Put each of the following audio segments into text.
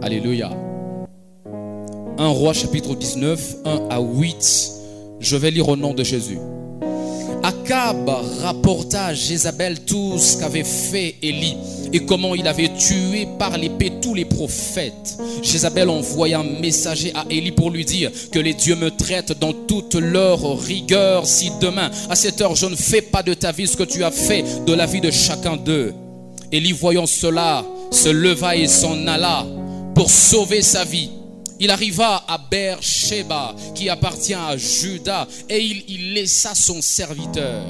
Alléluia. 1 Roi chapitre 19, 1 à 8. Je vais lire au nom de Jésus. Akab rapporta à Jézabel tout ce qu'avait fait Élie et comment il avait tué par l'épée tous les prophètes. Jézabel envoya un messager à Élie pour lui dire que les dieux me traitent dans toute leur rigueur si demain à cette heure je ne fais pas de ta vie ce que tu as fait de la vie de chacun d'eux. Élie voyant cela se leva et s'en alla pour sauver sa vie. Il arriva à Beersheba qui appartient à Juda et il laissa son serviteur.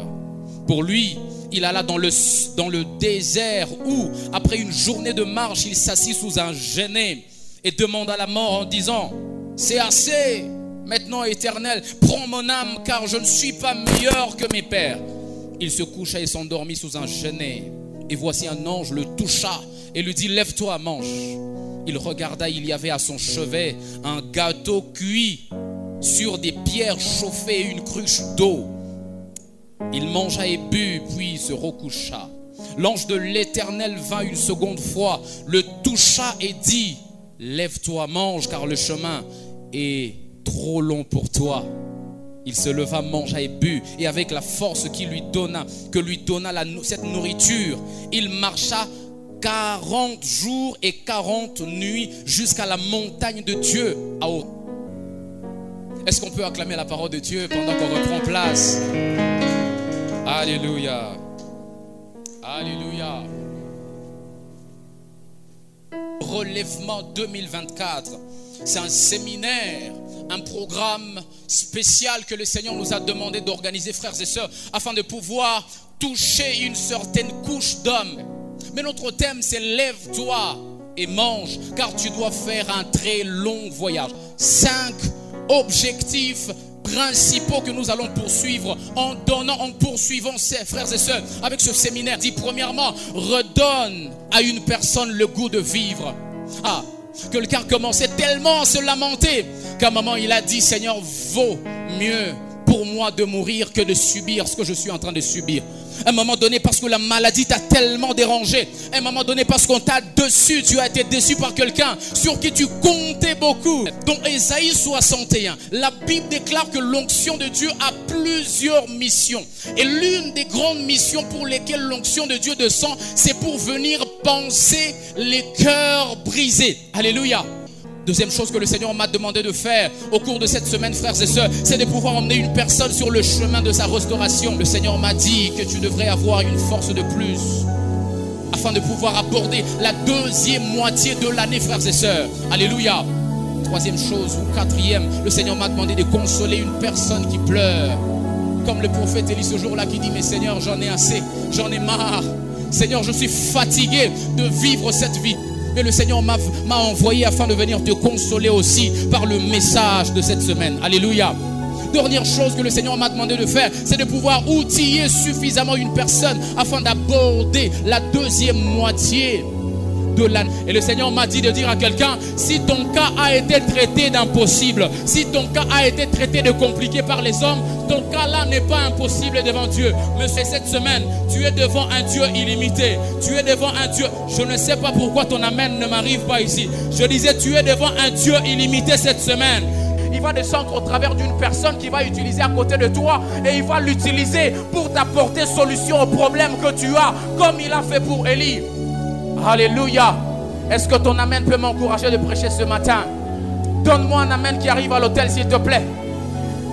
Pour lui, il alla dans le désert où, après une journée de marche, il s'assit sous un genêt et demanda la mort en disant: c'est assez, maintenant Éternel, prends mon âme car je ne suis pas meilleur que mes pères. Il se coucha et s'endormit sous un genêt. Et voici un ange le toucha et lui dit: lève-toi, mange. Il regarda, il y avait à son chevet un gâteau cuit sur des pierres chauffées et une cruche d'eau. Il mangea et but, puis se recoucha. L'ange de l'Éternel vint une seconde fois, le toucha et dit: lève-toi, mange, car le chemin est trop long pour toi. Il se leva, mangea et but, et avec la force que lui donna cette nourriture, il marcha 40 jours et 40 nuits jusqu'à la montagne de Dieu à Horeb. Est-ce qu'on peut acclamer la parole de Dieu pendant qu'on reprend place? Alléluia. Alléluia. Relèvement 2024. C'est un séminaire, un programme spécial que le Seigneur nous a demandé d'organiser, frères et sœurs, afin de pouvoir toucher une certaine couche d'hommes. Mais notre thème, c'est lève-toi et mange, car tu dois faire un très long voyage. 5 objectifs principaux que nous allons poursuivre en poursuivant ces frères et sœurs avec ce séminaire. Dit premièrement, redonne à une personne le goût de vivre. Quelqu'un commençait tellement à se lamenter qu'à un moment il a dit: Seigneur, vaut mieux pour moi de mourir que de subir ce que je suis en train de subir. À un moment donné, parce que la maladie t'a tellement dérangé. À un moment donné, parce qu'on t'a déçu. Tu as été déçu par quelqu'un sur qui tu comptais beaucoup. Dans Ésaïe 61, la Bible déclare que l'onction de Dieu a plusieurs missions. Et l'une des grandes missions pour lesquelles l'onction de Dieu descend, c'est pour venir panser les cœurs brisés. Alléluia. Deuxième chose que le Seigneur m'a demandé de faire au cours de cette semaine, frères et sœurs, c'est de pouvoir emmener une personne sur le chemin de sa restauration. Le Seigneur m'a dit que tu devrais avoir une force de plus afin de pouvoir aborder la deuxième moitié de l'année, frères et sœurs. Alléluia. Troisième chose ou quatrième, le Seigneur m'a demandé de consoler une personne qui pleure. Comme le prophète Élie ce jour-là qui dit: mais Seigneur, j'en ai assez, j'en ai marre. Seigneur, je suis fatigué de vivre cette vie. Et le Seigneur m'a envoyé afin de venir te consoler aussi par le message de cette semaine. Alléluia. Dernière chose que le Seigneur m'a demandé de faire, c'est de pouvoir outiller suffisamment une personne afin d'aborder la deuxième moitié de l'année. Et le Seigneur m'a dit de dire à quelqu'un: si ton cas a été traité d'impossible, si ton cas a été traité de compliqué par les hommes, ton cas là n'est pas impossible devant Dieu. Mais c'est cette semaine, tu es devant un Dieu illimité. Tu es devant un Dieu. Je ne sais pas pourquoi ton amen ne m'arrive pas ici. Je disais, tu es devant un Dieu illimité cette semaine. Il va descendre au travers d'une personne qui va utiliser à côté de toi et il va l'utiliser pour t'apporter solution au problème que tu as, comme il a fait pour Élie. Alléluia. Est-ce que ton amen peut m'encourager de prêcher ce matin? Donne-moi un amen qui arrive à l'autel, s'il te plaît.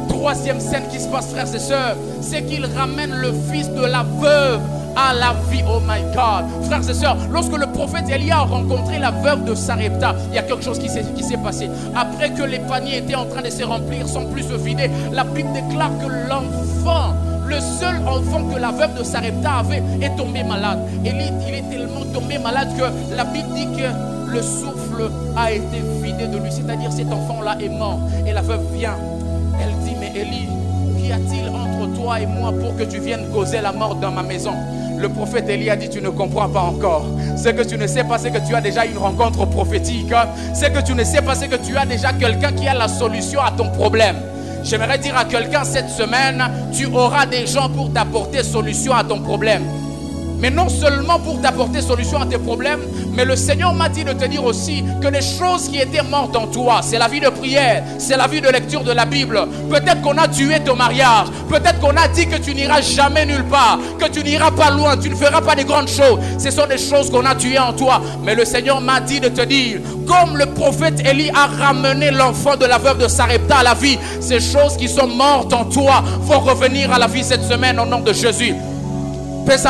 Troisième scène qui se passe, frères et sœurs, c'est qu'il ramène le fils de la veuve à la vie. Oh my God. Frères et sœurs, lorsque le prophète Élie a rencontré la veuve de Sarepta, il y a quelque chose qui s'est passé. Après que les paniers étaient en train de se remplir sans plus se vider, la Bible déclare que l'enfant, le seul enfant que la veuve de Sarepta avait, est tombé malade. Élie, il est tellement tombé malade que la Bible dit que le souffle a été vidé de lui. C'est-à-dire cet enfant-là est mort. Et la veuve vient. Elle dit: mais Élie, qu'y a-t-il entre toi et moi pour que tu viennes causer la mort dans ma maison? Le prophète Élie a dit: tu ne comprends pas encore. Ce que tu ne sais pas, c'est que tu as déjà une rencontre prophétique. Ce que tu ne sais pas, c'est que tu as déjà quelqu'un qui a la solution à ton problème. J'aimerais dire à quelqu'un cette semaine, tu auras des gens pour t'apporter solution à ton problème. Mais non seulement pour t'apporter solution à tes problèmes, mais le Seigneur m'a dit de te dire aussi que les choses qui étaient mortes en toi, c'est la vie de prière, c'est la vie de lecture de la Bible. Peut-être qu'on a tué ton mariage, peut-être qu'on a dit que tu n'iras jamais nulle part, que tu n'iras pas loin, tu ne feras pas de grandes choses. Ce sont des choses qu'on a tuées en toi. Mais le Seigneur m'a dit de te dire, comme le prophète Élie a ramené l'enfant de la veuve de Sarepta à la vie, ces choses qui sont mortes en toi vont revenir à la vie cette semaine au nom de Jésus. Est-ce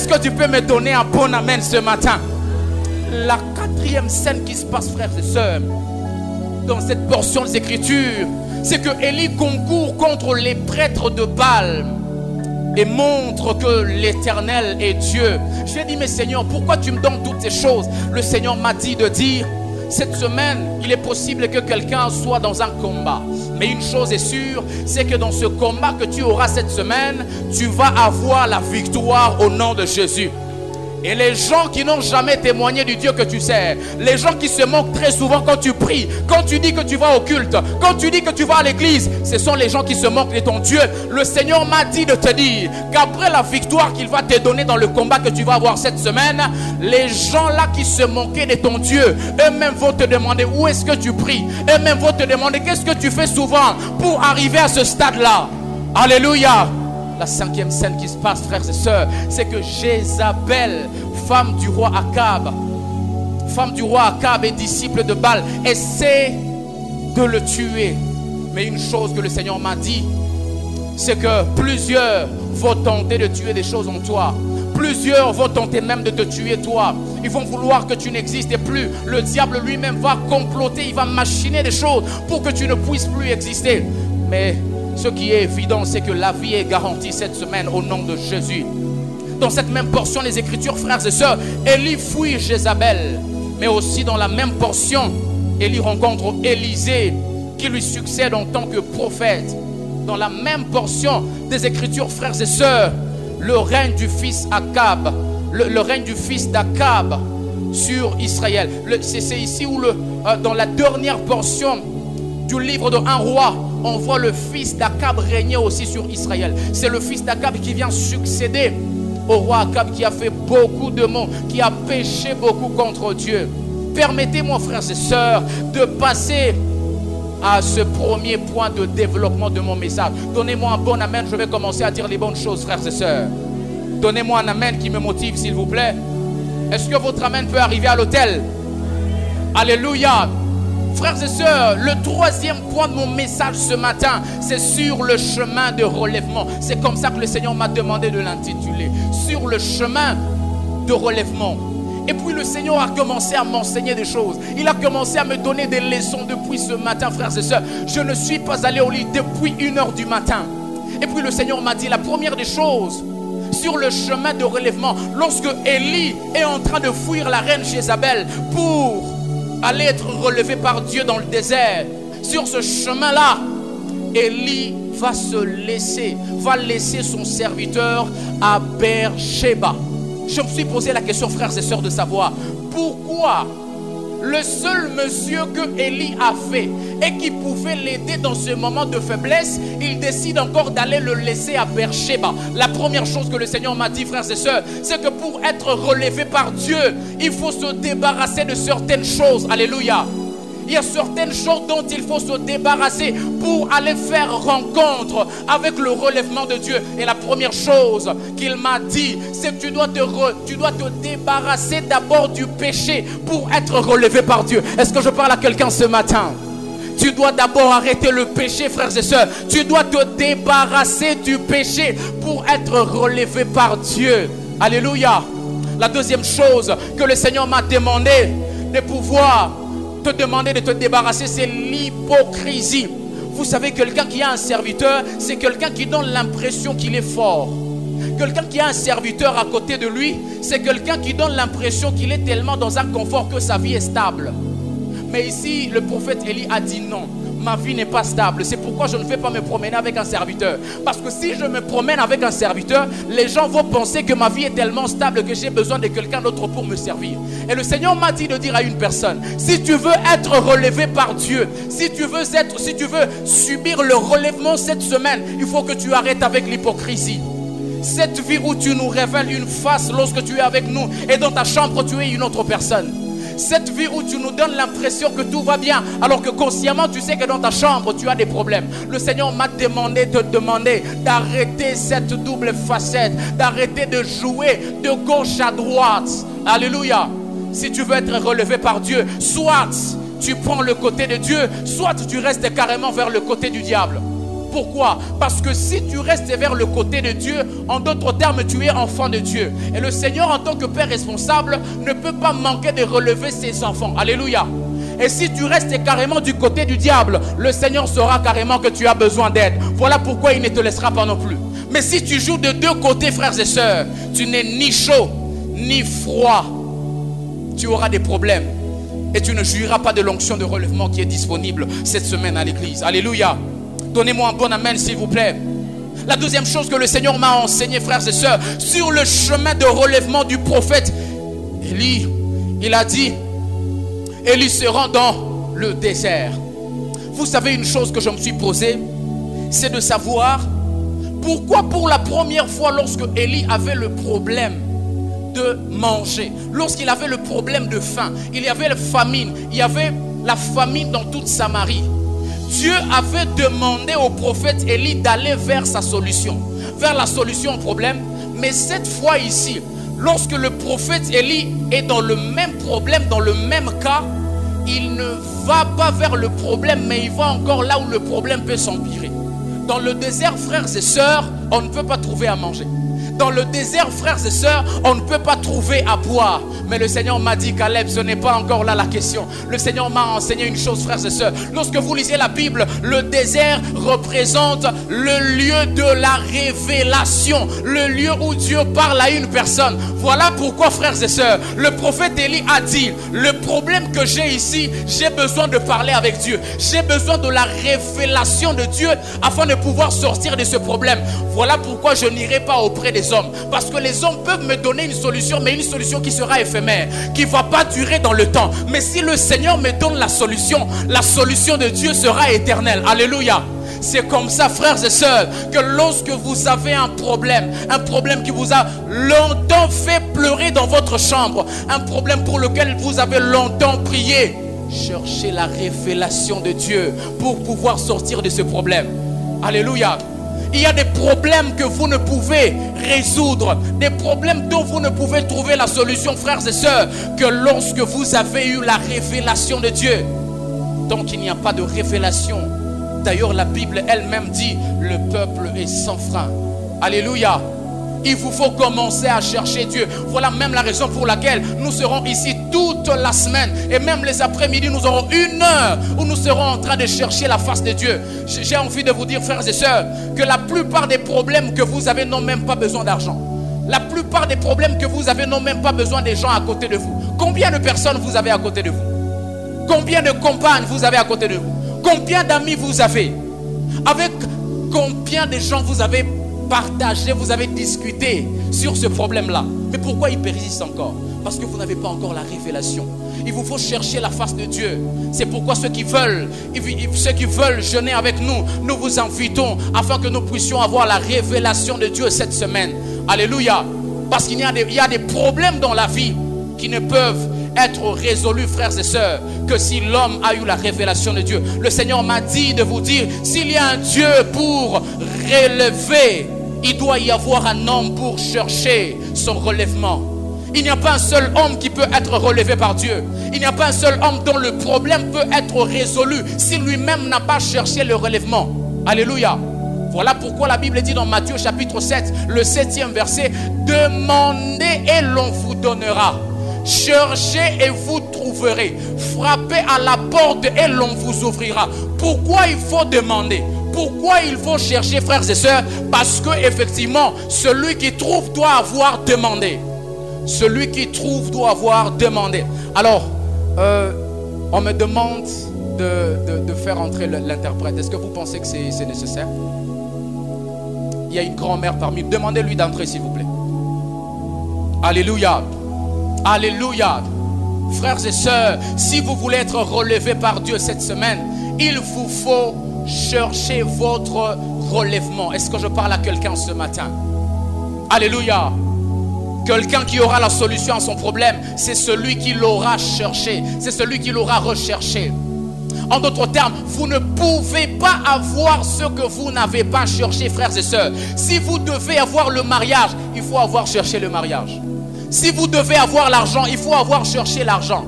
que tu peux me donner un bon amen ce matin? La quatrième scène qui se passe, frères et sœurs, dans cette portion des Écritures, c'est que Élie concourt contre les prêtres de Baal et montre que l'Éternel est Dieu. J'ai dit, mais Seigneur, pourquoi tu me donnes toutes ces choses? Le Seigneur m'a dit de dire, cette semaine, il est possible que quelqu'un soit dans un combat. Mais une chose est sûre, c'est que dans ce combat que tu auras cette semaine, tu vas avoir la victoire au nom de Jésus. Et les gens qui n'ont jamais témoigné du Dieu que tu sers, les gens qui se moquent très souvent quand tu pries, quand tu dis que tu vas au culte, quand tu dis que tu vas à l'église, ce sont les gens qui se moquent de ton Dieu. Le Seigneur m'a dit de te dire qu'après la victoire qu'il va te donner dans le combat que tu vas avoir cette semaine, les gens là qui se moquaient de ton Dieu, eux-mêmes vont te demander où est-ce que tu pries, eux-mêmes vont te demander qu'est-ce que tu fais souvent pour arriver à ce stade-là. Alléluia. La cinquième scène qui se passe, frères et sœurs, c'est que Jézabel, femme du roi Akab et disciple de Baal, essaie de le tuer. Mais une chose que le Seigneur m'a dit, c'est que plusieurs vont tenter de tuer des choses en toi. Plusieurs vont tenter même de te tuer toi. Ils vont vouloir que tu n'existes plus. Le diable lui-même va comploter, il va machiner des choses pour que tu ne puisses plus exister. Mais ce qui est évident, c'est que la vie est garantie cette semaine au nom de Jésus. Dans cette même portion des Écritures, frères et sœurs, Élie fuit Jézabel. Mais aussi dans la même portion, Élie rencontre Élisée qui lui succède en tant que prophète. Dans la même portion des Écritures, frères et sœurs, le règne du fils Akab, le règne du fils d'Akab sur Israël. C'est ici où dans la dernière portion du livre de 1 roi, on voit le fils d'Akab régner aussi sur Israël. C'est le fils d'Akab qui vient succéder au roi Akab qui a fait beaucoup de maux, qui a péché beaucoup contre Dieu. Permettez-moi, frères et sœurs, de passer à ce premier point de développement de mon message. Donnez-moi un bon amen, je vais commencer à dire les bonnes choses, frères et sœurs. Donnez-moi un amen qui me motive, s'il vous plaît. Est-ce que votre amen peut arriver à l'autel? Alléluia. Frères et sœurs, le troisième point de mon message ce matin, c'est sur le chemin de relèvement. C'est comme ça que le Seigneur m'a demandé de l'intituler. Sur le chemin de relèvement. Et puis le Seigneur a commencé à m'enseigner des choses. Il a commencé à me donner des leçons depuis ce matin, frères et sœurs. Je ne suis pas allé au lit depuis 1 h du matin. Et puis le Seigneur m'a dit la première des choses, sur le chemin de relèvement, lorsque Élie est en train de fuir la reine Jézabel pour aller être relevé par Dieu dans le désert, sur ce chemin-là, Élie va laisser son serviteur à Beersheba. Je me suis posé la question, frères et sœurs, de savoir pourquoi le seul monsieur que Élie a fait et qui pouvait l'aider dans ce moment de faiblesse, il décide encore d'aller le laisser à Beersheba. La première chose que le Seigneur m'a dit, frères et sœurs, c'est que pour être relevé par Dieu, il faut se débarrasser de certaines choses. Alléluia. Il y a certaines choses dont il faut se débarrasser pour aller faire rencontre avec le relèvement de Dieu. Et la première chose qu'il m'a dit, c'est que tu dois te débarrasser d'abord du péché pour être relevé par Dieu. Est-ce que je parle à quelqu'un ce matin? Tu dois d'abord arrêter le péché, frères et sœurs. Tu dois te débarrasser du péché pour être relevé par Dieu. Alléluia. La deuxième chose que le Seigneur m'a demandé de pouvoir te demander de te débarrasser, c'est l'hypocrisie. Vous savez, quelqu'un qui a un serviteur, c'est quelqu'un qui donne l'impression qu'il est fort. Quelqu'un qui a un serviteur à côté de lui, c'est quelqu'un qui donne l'impression qu'il est tellement dans un confort que sa vie est stable. Mais ici, le prophète Élie a dit non. Ma vie n'est pas stable. C'est pourquoi je ne vais pas me promener avec un serviteur. Parce que si je me promène avec un serviteur, les gens vont penser que ma vie est tellement stable que j'ai besoin de quelqu'un d'autre pour me servir. Et le Seigneur m'a dit de dire à une personne, si tu veux être relevé par Dieu, si tu veux subir le relèvement cette semaine, il faut que tu arrêtes avec l'hypocrisie. Cette vie où tu nous révèles une face lorsque tu es avec nous et dans ta chambre tu es une autre personne. Cette vie où tu nous donnes l'impression que tout va bien alors que consciemment tu sais que dans ta chambre tu as des problèmes. Le Seigneur m'a demandé de te demander d'arrêter cette double facette, d'arrêter de jouer de gauche à droite. Alléluia. Si tu veux être relevé par Dieu, soit tu prends le côté de Dieu, soit tu restes carrément vers le côté du diable. Pourquoi? Parce que si tu restes vers le côté de Dieu, en d'autres termes, tu es enfant de Dieu. Et le Seigneur, en tant que Père responsable, ne peut pas manquer de relever ses enfants. Alléluia. Et si tu restes carrément du côté du diable, le Seigneur saura carrément que tu as besoin d'aide. Voilà pourquoi il ne te laissera pas non plus. Mais si tu joues de deux côtés, frères et sœurs, tu n'es ni chaud, ni froid. Tu auras des problèmes. Et tu ne jouiras pas de l'onction de relèvement qui est disponible cette semaine à l'église. Alléluia. Donnez-moi un bon amen s'il vous plaît. La deuxième chose que le Seigneur m'a enseigné, frères et sœurs, sur le chemin de relèvement du prophète Élie, il a dit, Élie se rend dans le désert. Vous savez une chose que je me suis posée, c'est de savoir pourquoi pour la première fois lorsque Élie avait le problème de manger, lorsqu'il avait le problème de faim, il y avait la famine, il y avait la famine dans toute Samarie. Dieu avait demandé au prophète Élie d'aller vers sa solution, vers la solution au problème. Mais cette fois ici, lorsque le prophète Élie est dans le même problème, dans le même cas, il ne va pas vers le problème, mais il va encore là où le problème peut s'empirer. Dans le désert, frères et sœurs, on ne peut pas trouver à manger. Dans le désert, frères et sœurs, on ne peut pas trouver à boire. Mais le Seigneur m'a dit, Caleb, ce n'est pas encore là la question. Le Seigneur m'a enseigné une chose, frères et sœurs. Lorsque vous lisez la Bible, le désert représente le lieu de la révélation. Le lieu où Dieu parle à une personne. Voilà pourquoi, frères et sœurs, le prophète Élie a dit, le problème que j'ai ici, j'ai besoin de parler avec Dieu. J'ai besoin de la révélation de Dieu afin de pouvoir sortir de ce problème. Voilà pourquoi je n'irai pas auprès des hommes, parce que les hommes peuvent me donner une solution, mais une solution qui sera éphémère, qui ne va pas durer dans le temps. Mais si le Seigneur me donne la solution de Dieu sera éternelle. Alléluia. C'est comme ça, frères et sœurs, que lorsque vous avez un problème qui vous a longtemps fait pleurer dans votre chambre, un problème pour lequel vous avez longtemps prié, cherchez la révélation de Dieu pour pouvoir sortir de ce problème. Alléluia. Il y a des problèmes que vous ne pouvez résoudre, des problèmes dont vous ne pouvez trouver la solution, frères et sœurs, que lorsque vous avez eu la révélation de Dieu. Donc il n'y a pas de révélation. D'ailleurs la Bible elle-même dit, le peuple est sans frein. Alléluia. Il vous faut commencer à chercher Dieu. Voilà même la raison pour laquelle nous serons ici toute la semaine. Et même les après-midi, nous aurons une heure où nous serons en train de chercher la face de Dieu. J'ai envie de vous dire, frères et sœurs, que la plupart des problèmes que vous avez n'ont même pas besoin d'argent. La plupart des problèmes que vous avez n'ont même pas besoin des gens à côté de vous. Combien de personnes vous avez à côté de vous? Combien de compagnes vous avez à côté de vous? Combien d'amis vous avez? Avec combien de gens vous avez partagé, vous avez discuté sur ce problème-là? Mais pourquoi il persiste encore? Parce que vous n'avez pas encore la révélation. Il vous faut chercher la face de Dieu. C'est pourquoi ceux qui veulent jeûner avec nous, nous vous invitons afin que nous puissions avoir la révélation de Dieu cette semaine. Alléluia. Parce qu'il y a des problèmes dans la vie qui ne peuvent être résolus, frères et sœurs, que si l'homme a eu la révélation de Dieu. Le Seigneur m'a dit de vous dire, s'il y a un Dieu pour relever, il doit y avoir un homme pour chercher son relèvement. Il n'y a pas un seul homme qui peut être relevé par Dieu. Il n'y a pas un seul homme dont le problème peut être résolu si lui-même n'a pas cherché le relèvement. Alléluia. Voilà pourquoi la Bible dit dans Matthieu chapitre 7, le 7e verset, demandez et l'on vous donnera. Cherchez et vous trouverez. Frappez à la porte et l'on vous ouvrira. Pourquoi il faut demander? Pourquoi il faut chercher, frères et sœurs? Parce que effectivement, celui qui trouve doit avoir demandé. Celui qui trouve doit avoir demandé. Alors, on me demande de faire entrer l'interprète. Est-ce que vous pensez que c'est nécessaire? Il y a une grand-mère parmi. Demandez-lui d'entrer, s'il vous plaît. Alléluia. Alléluia. Frères et sœurs, si vous voulez être relevés par Dieu cette semaine, il vous faut chercher votre relèvement. Est-ce que je parle à quelqu'un ce matin? Alléluia. Quelqu'un qui aura la solution à son problème, c'est celui qui l'aura cherché, c'est celui qui l'aura recherché. En d'autres termes, vous ne pouvez pas avoir ce que vous n'avez pas cherché, frères et sœurs. Si vous devez avoir le mariage, il faut avoir cherché le mariage. Si vous devez avoir l'argent, il faut avoir cherché l'argent.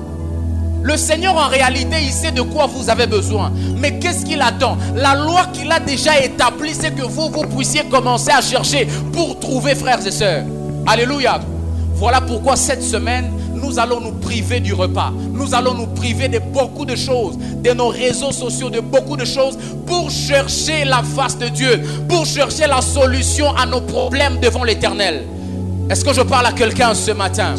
Le Seigneur, en réalité, il sait de quoi vous avez besoin. Mais qu'est-ce qu'il attend? La loi qu'il a déjà établie, c'est que vous puissiez commencer à chercher pour trouver, frères et sœurs. Alléluia. Voilà pourquoi cette semaine, nous allons nous priver du repas. Nous allons nous priver de beaucoup de choses, de nos réseaux sociaux, de beaucoup de choses, pour chercher la face de Dieu, pour chercher la solution à nos problèmes devant l'Éternel. Est-ce que je parle à quelqu'un ce matin?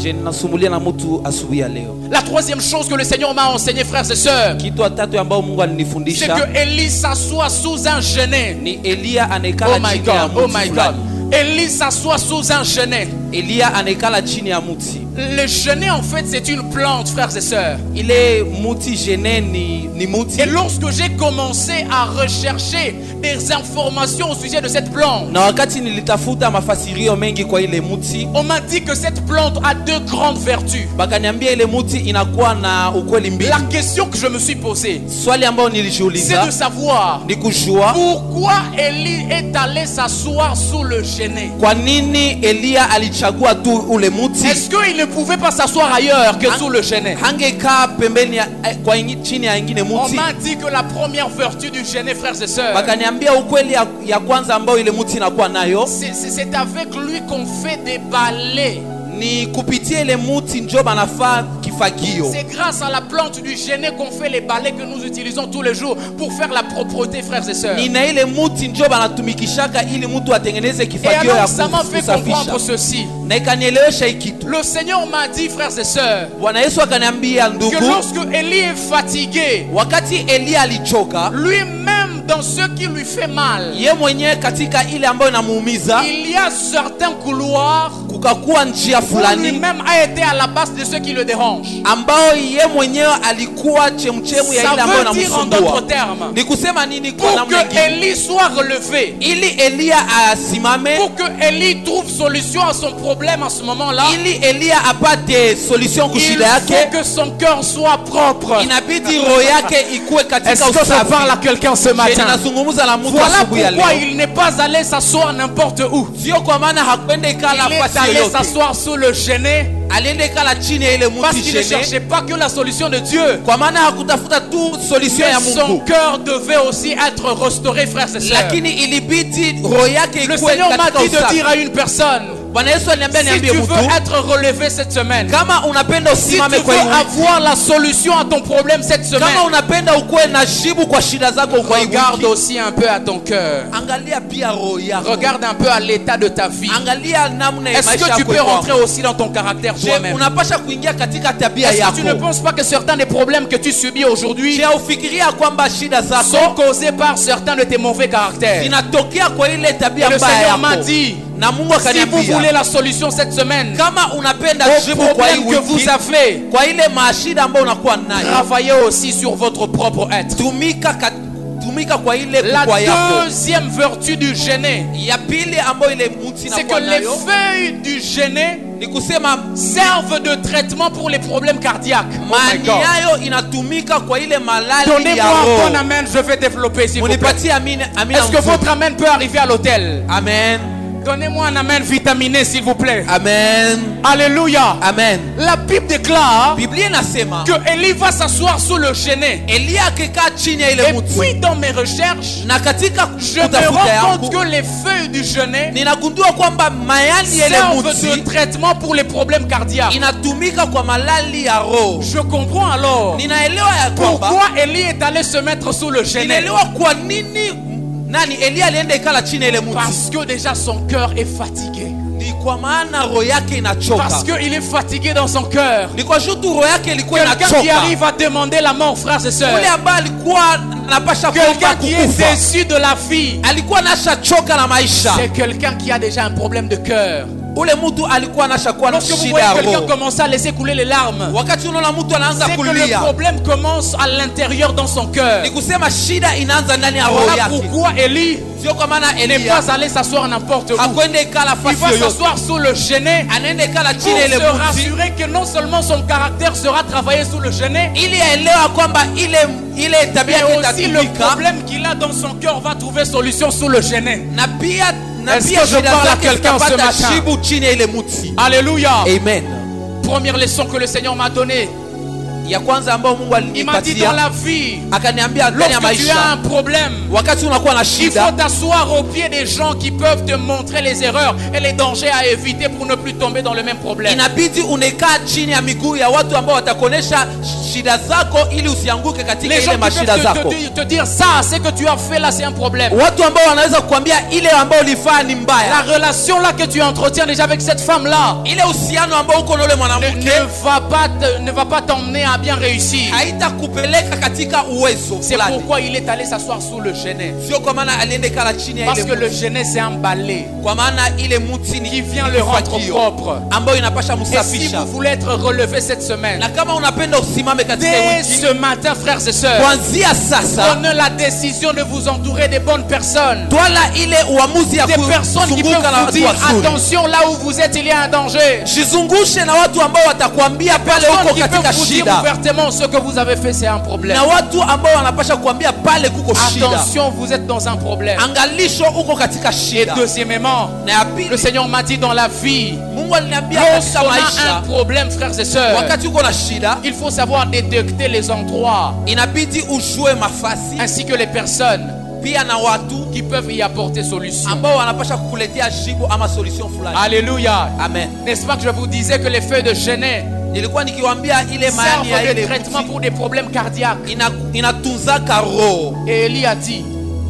La troisième chose que le Seigneur m'a enseigné, frères et sœurs, c'est que Élie s'assoit sous un genêt. Oh my God, oh my God. Élie s'assoit sous un genêt. Le genêt, en fait, c'est une plante, frères et sœurs. Et lorsque j'ai commencé à rechercher des informations au sujet de cette plante, on m'a dit que cette plante a deux grandes vertus. La question que je me suis posée, c'est de savoir pourquoi Élie est allé s'asseoir sous le genêt. Est-ce qu'il ne pouvait pas s'asseoir ailleurs que sous le genêt? On m'a dit que la première vertu du genêt, frères et sœurs, c'est avec lui qu'on fait des balais. C'est grâce à la plante du genêt qu'on fait les balais que nous utilisons tous les jours pour faire la propreté, frères et sœurs. Et alors ça m'a fait comprendre ceci. Le Seigneur m'a dit, frères et sœurs, que lorsque Élie est fatigué, lui-même dans ce qui lui fait mal, il y a certains couloirs où lui-même a été à la base de ce qui le dérange. Ça veut dire en d'autres termes, pour que Élie soit relevé, pour que Élie trouve solution à son problème à ce moment-là, il faut que son cœur soit propre. Est-ce que ça parle à quelqu'un ce matin? Voilà pourquoi il n'est pas allé s'asseoir n'importe où. Il est allé s'asseoir sous le genêt, parce qu'il ne cherchait pas que la solution de Dieu, mais son cœur devait aussi être restauré, frères et sœurs. Le Seigneur m'a dit de dire à une personne, si tu veux être relevé cette semaine, si tu veux avoir la solution à ton problème cette semaine, regarde aussi un peu à ton cœur. Regarde un peu à l'état de ta vie. Est-ce que tu peux rentrer aussi dans ton caractère toi-même? Est-ce que tu ne penses pas que certains des problèmes que tu subis aujourd'hui sont causés par certains de tes mauvais caractères? Et le Seigneur m'a dit, si vous voulez la solution cette semaine au problème que vous avez, travaillez aussi sur votre propre être. La deuxième vertu du genêt, c'est que les feuilles du genêt servent de traitement pour les problèmes cardiaques. Donnez-moi un bon amen, je vais développer s'il vous plaît. Est-ce que votre amen peut arriver à l'hôtel? Amen. Donnez-moi un amen vitaminé s'il vous plaît. Amen. Alléluia. Amen. La Bible déclare que Élie va s'asseoir sous le genêt. Et puis dans mes recherches, je me rends compte que les feuilles du genêt servent de traitement pour les problèmes cardiaques. Je comprends alors pourquoi Élie est allé se mettre sous le genêt. Parce que déjà son cœur est fatigué. Parce qu'il est fatigué dans son cœur. Quelqu'un qui arrive à demander la mort, frères et sœurs. Quelqu'un qui est déçu de la vie. C'est quelqu'un qui a déjà un problème de cœur. ule mtu alikuwa anashakuwa na Lorsque vous shida voyez ya quelqu'un roho. commencer à laisser couler les larmes, Wakati unaona mtu anaanza c'est que le kulia, problème commence à l'intérieur dans son cœur. ni kusema shida inaanza ndani ya roho Voilà yake. pourquoi Élie Sio kwa maana n'est Elia pas allé s'asseoir n'importe où. akwende ikala Il fasi va yoyote, s'asseoir sous le genêt anaenda ikala pour chini ile se mti rassurer que non seulement son caractère sera travaillé sous le genêt, ili aelewa kwamba ile tabia mais yake aussi le itatumika, problème qu'il a dans son cœur va trouver solution sous le genêt. na pia Est-ce que je shida parle à zake quelqu'un ce zitapata matin? jibu chini ya ile mti. Alléluia. Amen. Première leçon que le Seigneur m'a donnée. Ya kwanza ambayo Mungu Il m'a dit dans alinipatia, la vie, akaniambia ndani ya lorsque tu as un maisha, problème, wakati unakuwa na il faut shida, t'asseoir au pied des gens qui peuvent te montrer les erreurs et les dangers à éviter pour ne plus tomber dans le même problème. inabidi unekaa chini ya miguu ya watu ambao watakuonesha shida zako ili usianguke katika Les gens ile qui mashida peuvent zako. te dire ça, ce que tu as fait là, c'est un problème. Watu ambao wanaweza kukwambia ile ambayo ulifanya ni La mbaya, relation là que tu entretiens déjà avec cette femme là ile uhusiano ambao uko na ule mwanamke ne va pas t'emmener à bien réussir. haitakupeleka katika uwezo C'est fulani. pourquoi il est allé s'asseoir sous le genêt. Sio kwa maana aliende kala chini ya Parce ile que le mti, genêt c'est un balai kwa maana ile mti ni qui vient le rendre kifagio propre. ambayo inapasha Et si msafisha. vous voulez être relevé cette semaine, Na kama unapenda usimame katika dès wiki, ce matin, frères et sœurs, kuanzia sasa prenez la décision de vous entourer des bonnes personnes. twala ile uamuzi ya Des personnes qui peuvent kuzunguka na vous watu dire wazuri. attention, là où vous êtes, il y a un danger. Jizungushe na watu ambao watakwambia pale Personnes uko qui katika peuvent vous dire shida, ouvertement ce que vous avez fait, c'est un problème. na watu ambao wanapasha kuambia pale kuko shida. Attention, vous êtes dans un problème. Angalisho uko katika Et shida. deuxièmement, Na ya le pili, Seigneur m'a dit dans la vie, Mungu aliniambia katika lorsqu'on a un maisha, problème, frères et sœurs, wakati uko na shida, il faut savoir détecter les endroits inabidi ujue mafasi ainsi que les personnes pia na watu qui peuvent y apporter solution. ambao wanapasha kukuletea jibu ama solution fulani. Alléluia. Amen. N'est-ce pas que je vous disais que les feuilles de genêt Nilikuwa nikiwaambia ile maani ya servent de ile traitement mti pour des problèmes cardiaques. inatunzaka roho. Et Élie a dit,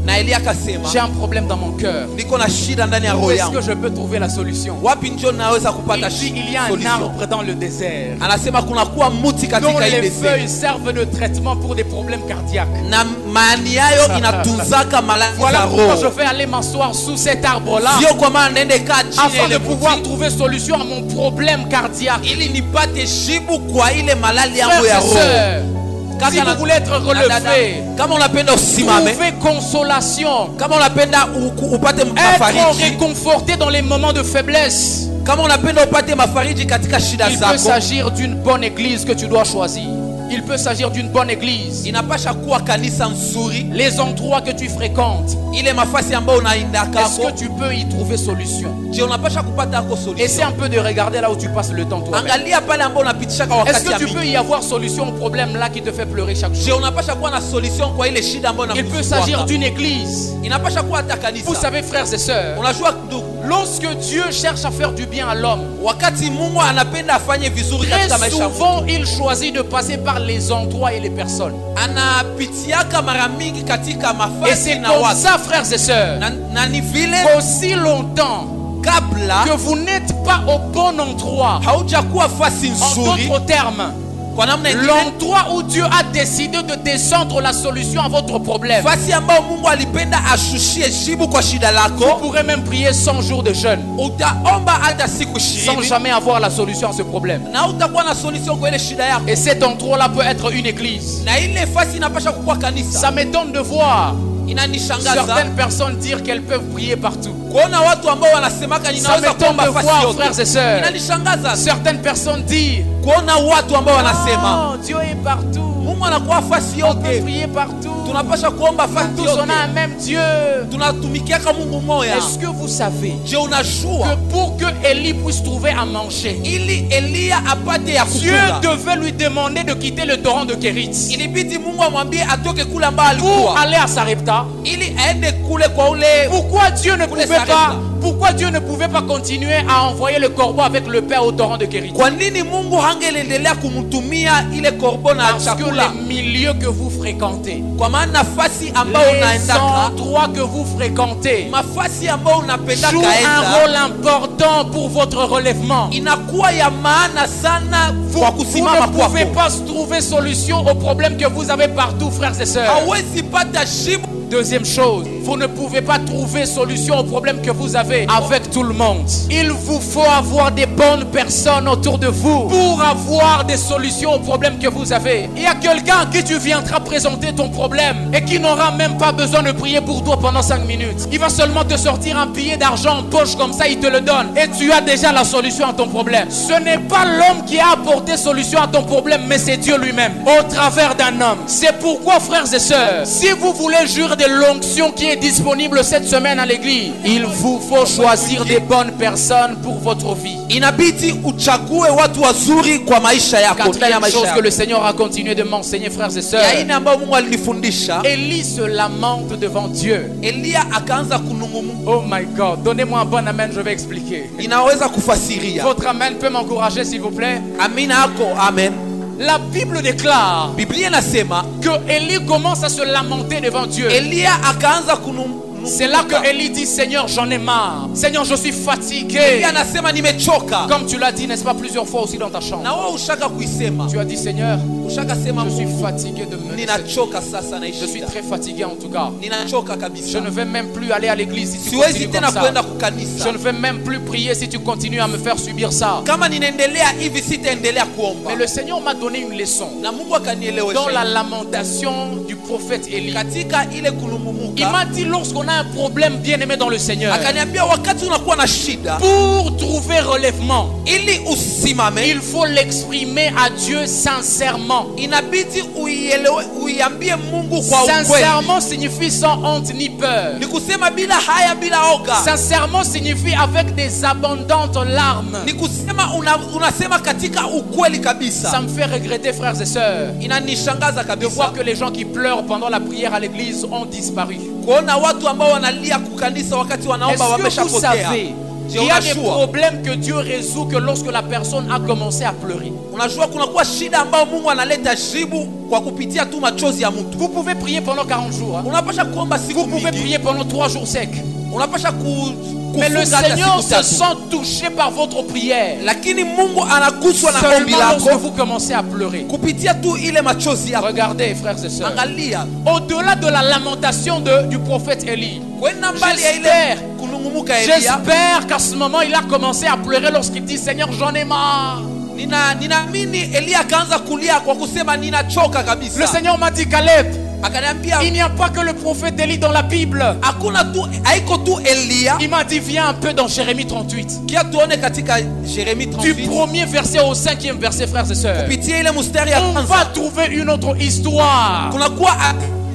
Na Elia akasema, j'ai un problème dans mon cœur. niko na shida ndani ya Où roho est-ce yangu. que je peux trouver la solution? Wapi njo naweza Il kupata dit, il y a un solution? arbre dans le désert Anasema kuna kuwa muti dont katika ile les feuilles desert. servent de traitement pour des problèmes cardiaques. Na maani yayo inatunzaka malali za Voilà pourquoi je roho. vais aller m'asseoir sous cet arbre-là Sio kwa maana nende kaa chini ya afin de ile pouvoir muti trouver solution à mon problème cardiaque. ili nipate jibu kwa ile malali Frères yangu ya et roho. sœurs, si Kaka vous voulez être na dada, relevé, kama unapenda usimame, trouvez consolation, kama unapenda upate être mafariji, réconforté dans les moments de faiblesse. kama unapenda upate mafariji katika shida Il peut zako, s'agir d'une bonne église que tu dois choisir. Il peut s'agir d'une bonne église. inapasha kuwa kanisa nzuri, Les endroits que tu fréquentes, ile mafasi ambayo unaendaka est-ce que tu peux y trouver solution? je unapasha kupata ako Essaie solution. un peu de regarder là où tu passes le temps toi-même. Angalia pale ambapo unapitishaka Est-ce wakati que ya tu peux mingi. y avoir solution au problème là qui te fait pleurer chaque Je jour? unapasha kuwa na solution kwa ile shida ambayo Il peut s'agir inakusumbua. d'une église. Inapasha kuwa hata Vous kanisa. savez, frères et sœurs, Unajua ndugu, lorsque Dieu cherche à faire du bien à l'homme, wakati Mungu anapenda afanye vizuri très katika maisha, souvent il choisit de passer par les endroits et les personnes. anapitiaka mara mingi katika Et mafasi c'est na comme watu. ça, frères et sœurs, Na ni vile qu'aussi longtemps kabla que vous n'êtes pas au bon endroit, haujakuwa fasi en nzuri d'autres termes, kwa namna ingine, l'endroit où Dieu a décidé de descendre la solution à votre problème, fasi ambayo Mungu alipenda ashushie jibu kwa shida vous lako, pourrez même prier 100 jours de jeûne utaomba hata siku sans 20 jamais avoir la solution à ce problème. na utakuwa na solution kwa ile shida yako. Et cet endroit-là peut être une église. Na ile fasi inapasha kukuwa kanisa. Ça m'étonne de voir Inanishangaza certaines personnes dire qu'elles peuvent prier partout. kuona watu ambao wanasemaka Ça ninaweza m'étonne kuomba de fasi voir, yote. frères et sœurs, Inanishangaza certaines personnes dire kuona watu ambao wanasema oh, Dieu est partout. Mungu anakuwa fasi On peut yote. prier partout. Tunapasha kuomba fasi Tous on yote. a un même Dieu. Tunatumikiaka Mungu moya. Est-ce que vous savez Je unajua que pour que Élie puisse trouver à manger, ili Elia apate ya Dieu kukula, devait lui demander de quitter le torrent de Kérit ilibidi Mungu amwambie atoke kule ambao pour alikuwa aller à Sarepta. ili aende kule kwa ule. Pourquoi Dieu ne pouvait Sarepta. pas, pourquoi Dieu ne pouvait pas continuer à envoyer le corbeau avec le pain au torrent de Kérit? Kwa nini Mungu hangeliendelea kumtumia ile korbo na Parce que chakula? les milieux que vous fréquentez, Kwa maana nafasi ambayo les unaendaka, endroits que vous fréquentez mafasi ambayo unapenda jouent un kaenda, rôle important pour votre relèvement. inakuwa ya maana sana kwa Vous kusimama ne pouvez kwako. pas trouver solution aux problèmes que vous avez partout, frères et sœurs. Hawezi pata jibu. Deuxième chose, vous ne pouvez pas trouver solution aux problèmes que vous avez avez avec tout le monde. Il vous faut avoir des bonnes personnes autour de vous pour avoir des solutions aux problèmes que vous avez. Il y a quelqu'un à qui tu viendras présenter ton problème et qui n'aura même pas besoin de prier pour toi pendant 5 minutes. Il va seulement te sortir un billet d'argent en poche comme ça, il te le donne et tu as déjà la solution à ton problème. Ce n'est pas l'homme qui a apporté solution à ton problème, mais c'est Dieu lui-même au travers d'un homme. C'est pourquoi, frères et sœurs, si vous voulez jouir de l'onction qui est disponible cette semaine à l'église, il vous faut choisir des bonnes personnes pour votre vie. Inabidi uchague watu wazuri kwa maisha yako. Quatrième chose que le Seigneur a continué de m'enseigner, frères et sœurs, ya ine ambayo Mungu alinifundisha, Élie se lamente devant Dieu. Elia akaanza kunung'unika. Oh my God, donnez-moi un bon amen, je vais expliquer. Inaweza kufasiria. Votre amen peut m'encourager s'il vous plaît. Amina yako, amen. La Bible déclare Biblia inasema que Élie commence à se lamenter devant Dieu. Elia akaanza kunung'unika. C'est là que Élie dit: Seigneur, j'en ai marre. Seigneur, je suis fatigué. Elia anasema nimechoka. Comme tu l'as dit, n'est-ce pas, plusieurs fois aussi dans ta chambre. Na wewe ushaka kuisema. Tu as dit: Seigneur, Ushaka sema je suis Mungu, fatigué de me ninachoka sasa na Je suis ishida. très fatigué en tout cas. Ninachoka Je kabisa. ne vais même plus aller à l'église si tu Siwezi continues tena comme ça. kwenda Je kukanisa. ne vais même plus prier si tu continues à me faire subir ça. Kama ninaendelea hivi sitaendelea kuomba. Mais le Seigneur m'a donné une leçon Na Mungu akanielewesha. dans la lamentation du prophète Élie. Katika ile Il kulungumuka, m'a dit: lorsqu'on a un problème, bien aimé dans le Seigneur, akaniambia wakati unakuwa na shida, pour trouver relèvement, ili usimame, il faut l'exprimer à Dieu sincèrement. inabidi uiambie Mungu kwa ukweli. Sincèrement signifie sans honte ni peur. Ni kusema bila haya bila oga. Sincèrement signifie avec des abondantes larmes. Ni kusema unasema katika ukweli kabisa. Ça me fait regretter, frères et sœurs, Inanishangaza de kabisa voir que les gens qui pleurent pendant la prière à l'église ont disparu. kuona watu ambao wanalia kukanisa wakati wanaomba Est-ce que vous wameshapotea. savez Je qu'il y a des unajua. problèmes que Dieu résout que lorsque la personne a commencé à pleurer? Unajua kunakuwa shida ambayo Mungu analeta jibu kwa kupitia tu machozi ya mtu. Vous pouvez prier pendant 40 jours. Hein? Unapasha kuomba siku Vous pouvez mingi. prier pendant 3 jours secs. Unapasha Mais le kufunga hata Seigneur siku se tatu. sent touché par votre prière Lakini Mungu anaguswa na ombi seulement lorsque lako vous commencez à pleurer. kupitia tu ile machozi yako. Regardez, frères et sœurs, Angalia au-delà de la lamentation du prophète Élie, kwenda mbali ya ile J'espère. kunungumuka Elia. j'espère qu'à ce moment il a commencé à pleurer lorsqu'il dit: Seigneur, j'en ai marre. Ninaamini Elia akaanza kulia kwa kusema ninachoka Le kabisa. Seigneur m'a dit: Caleb, Akaniambia il n'y a pas que le prophète Élie dans la Bible. hakuna tu, haiko tu Elia. Il m'a dit: viens un peu dans Jérémie 38. Kia tuone katika Jérémie Du 38 premier verset au 5e verset, frères et sœurs. kupitia ile mstari ya On kwanza va trouver une autre histoire. kunakuwa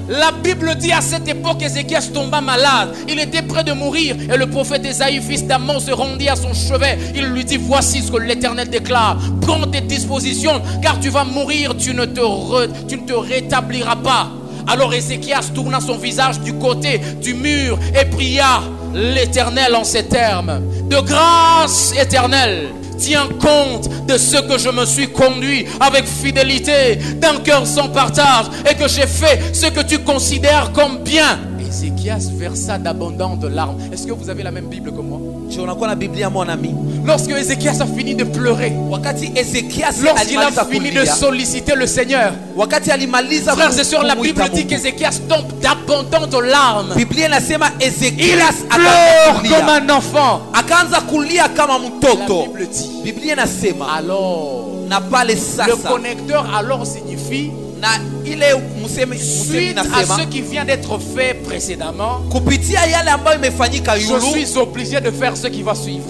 La Bible dit: à cette époque, Ézéchias tomba malade. Il était près de mourir. Et le prophète Ésaïe, fils d'Amon, se rendit à son chevet. Il lui dit: voici ce que l'Éternel déclare. Prends tes dispositions, car tu vas mourir. Tu ne te rétabliras pas. Alors Ézéchias tourna son visage du côté du mur et pria l'Éternel en ces termes: de grâce, Éternel, tiens compte de ce que je me suis conduit avec fidélité, d'un cœur sans partage, et que j'ai fait ce que tu considères comme bien. Ézéchias versa d'abondantes larmes. Est-ce que vous avez la même Bible que moi? unakuwa na Biblia mwanami. Lorsque Ézéchias a fini de pleurer, Wakati Ezekias lorsqu'il a alimaliza fini de kulia, solliciter le Seigneur, wakati alimaliza frères et sœurs, la kumuita Bible dit Mungu, qu'Ézéchias tombe d'abondantes larmes. Biblia inasema Il Ezekias pleure comme akaanza un enfant. akaanza kulia kama La mtoto. Bible dit. Biblia inasema Alors, na pale le sasa connecteur alors signifie na ile musemi suite à nasema ce qui vient d'être fait précédemment, kupitia yale ambayo imefanyika je yulu suis obligé de faire ce qui va suivre.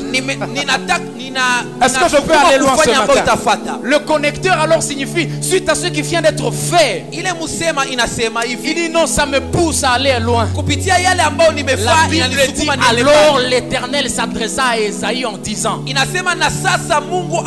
Est-ce que je peux aller loin ce matin? utafuata Le connecteur alors signifie suite à ce qui vient d'être fait. ile musema inasema Il hivi dit non, ça me pousse à aller loin. kupitia yale ambayo La nimefanya Bible dit inanisukuma niende alors mbali. l'Éternel s'adressa à Ésaïe en disant: Inasema na sasa Mungu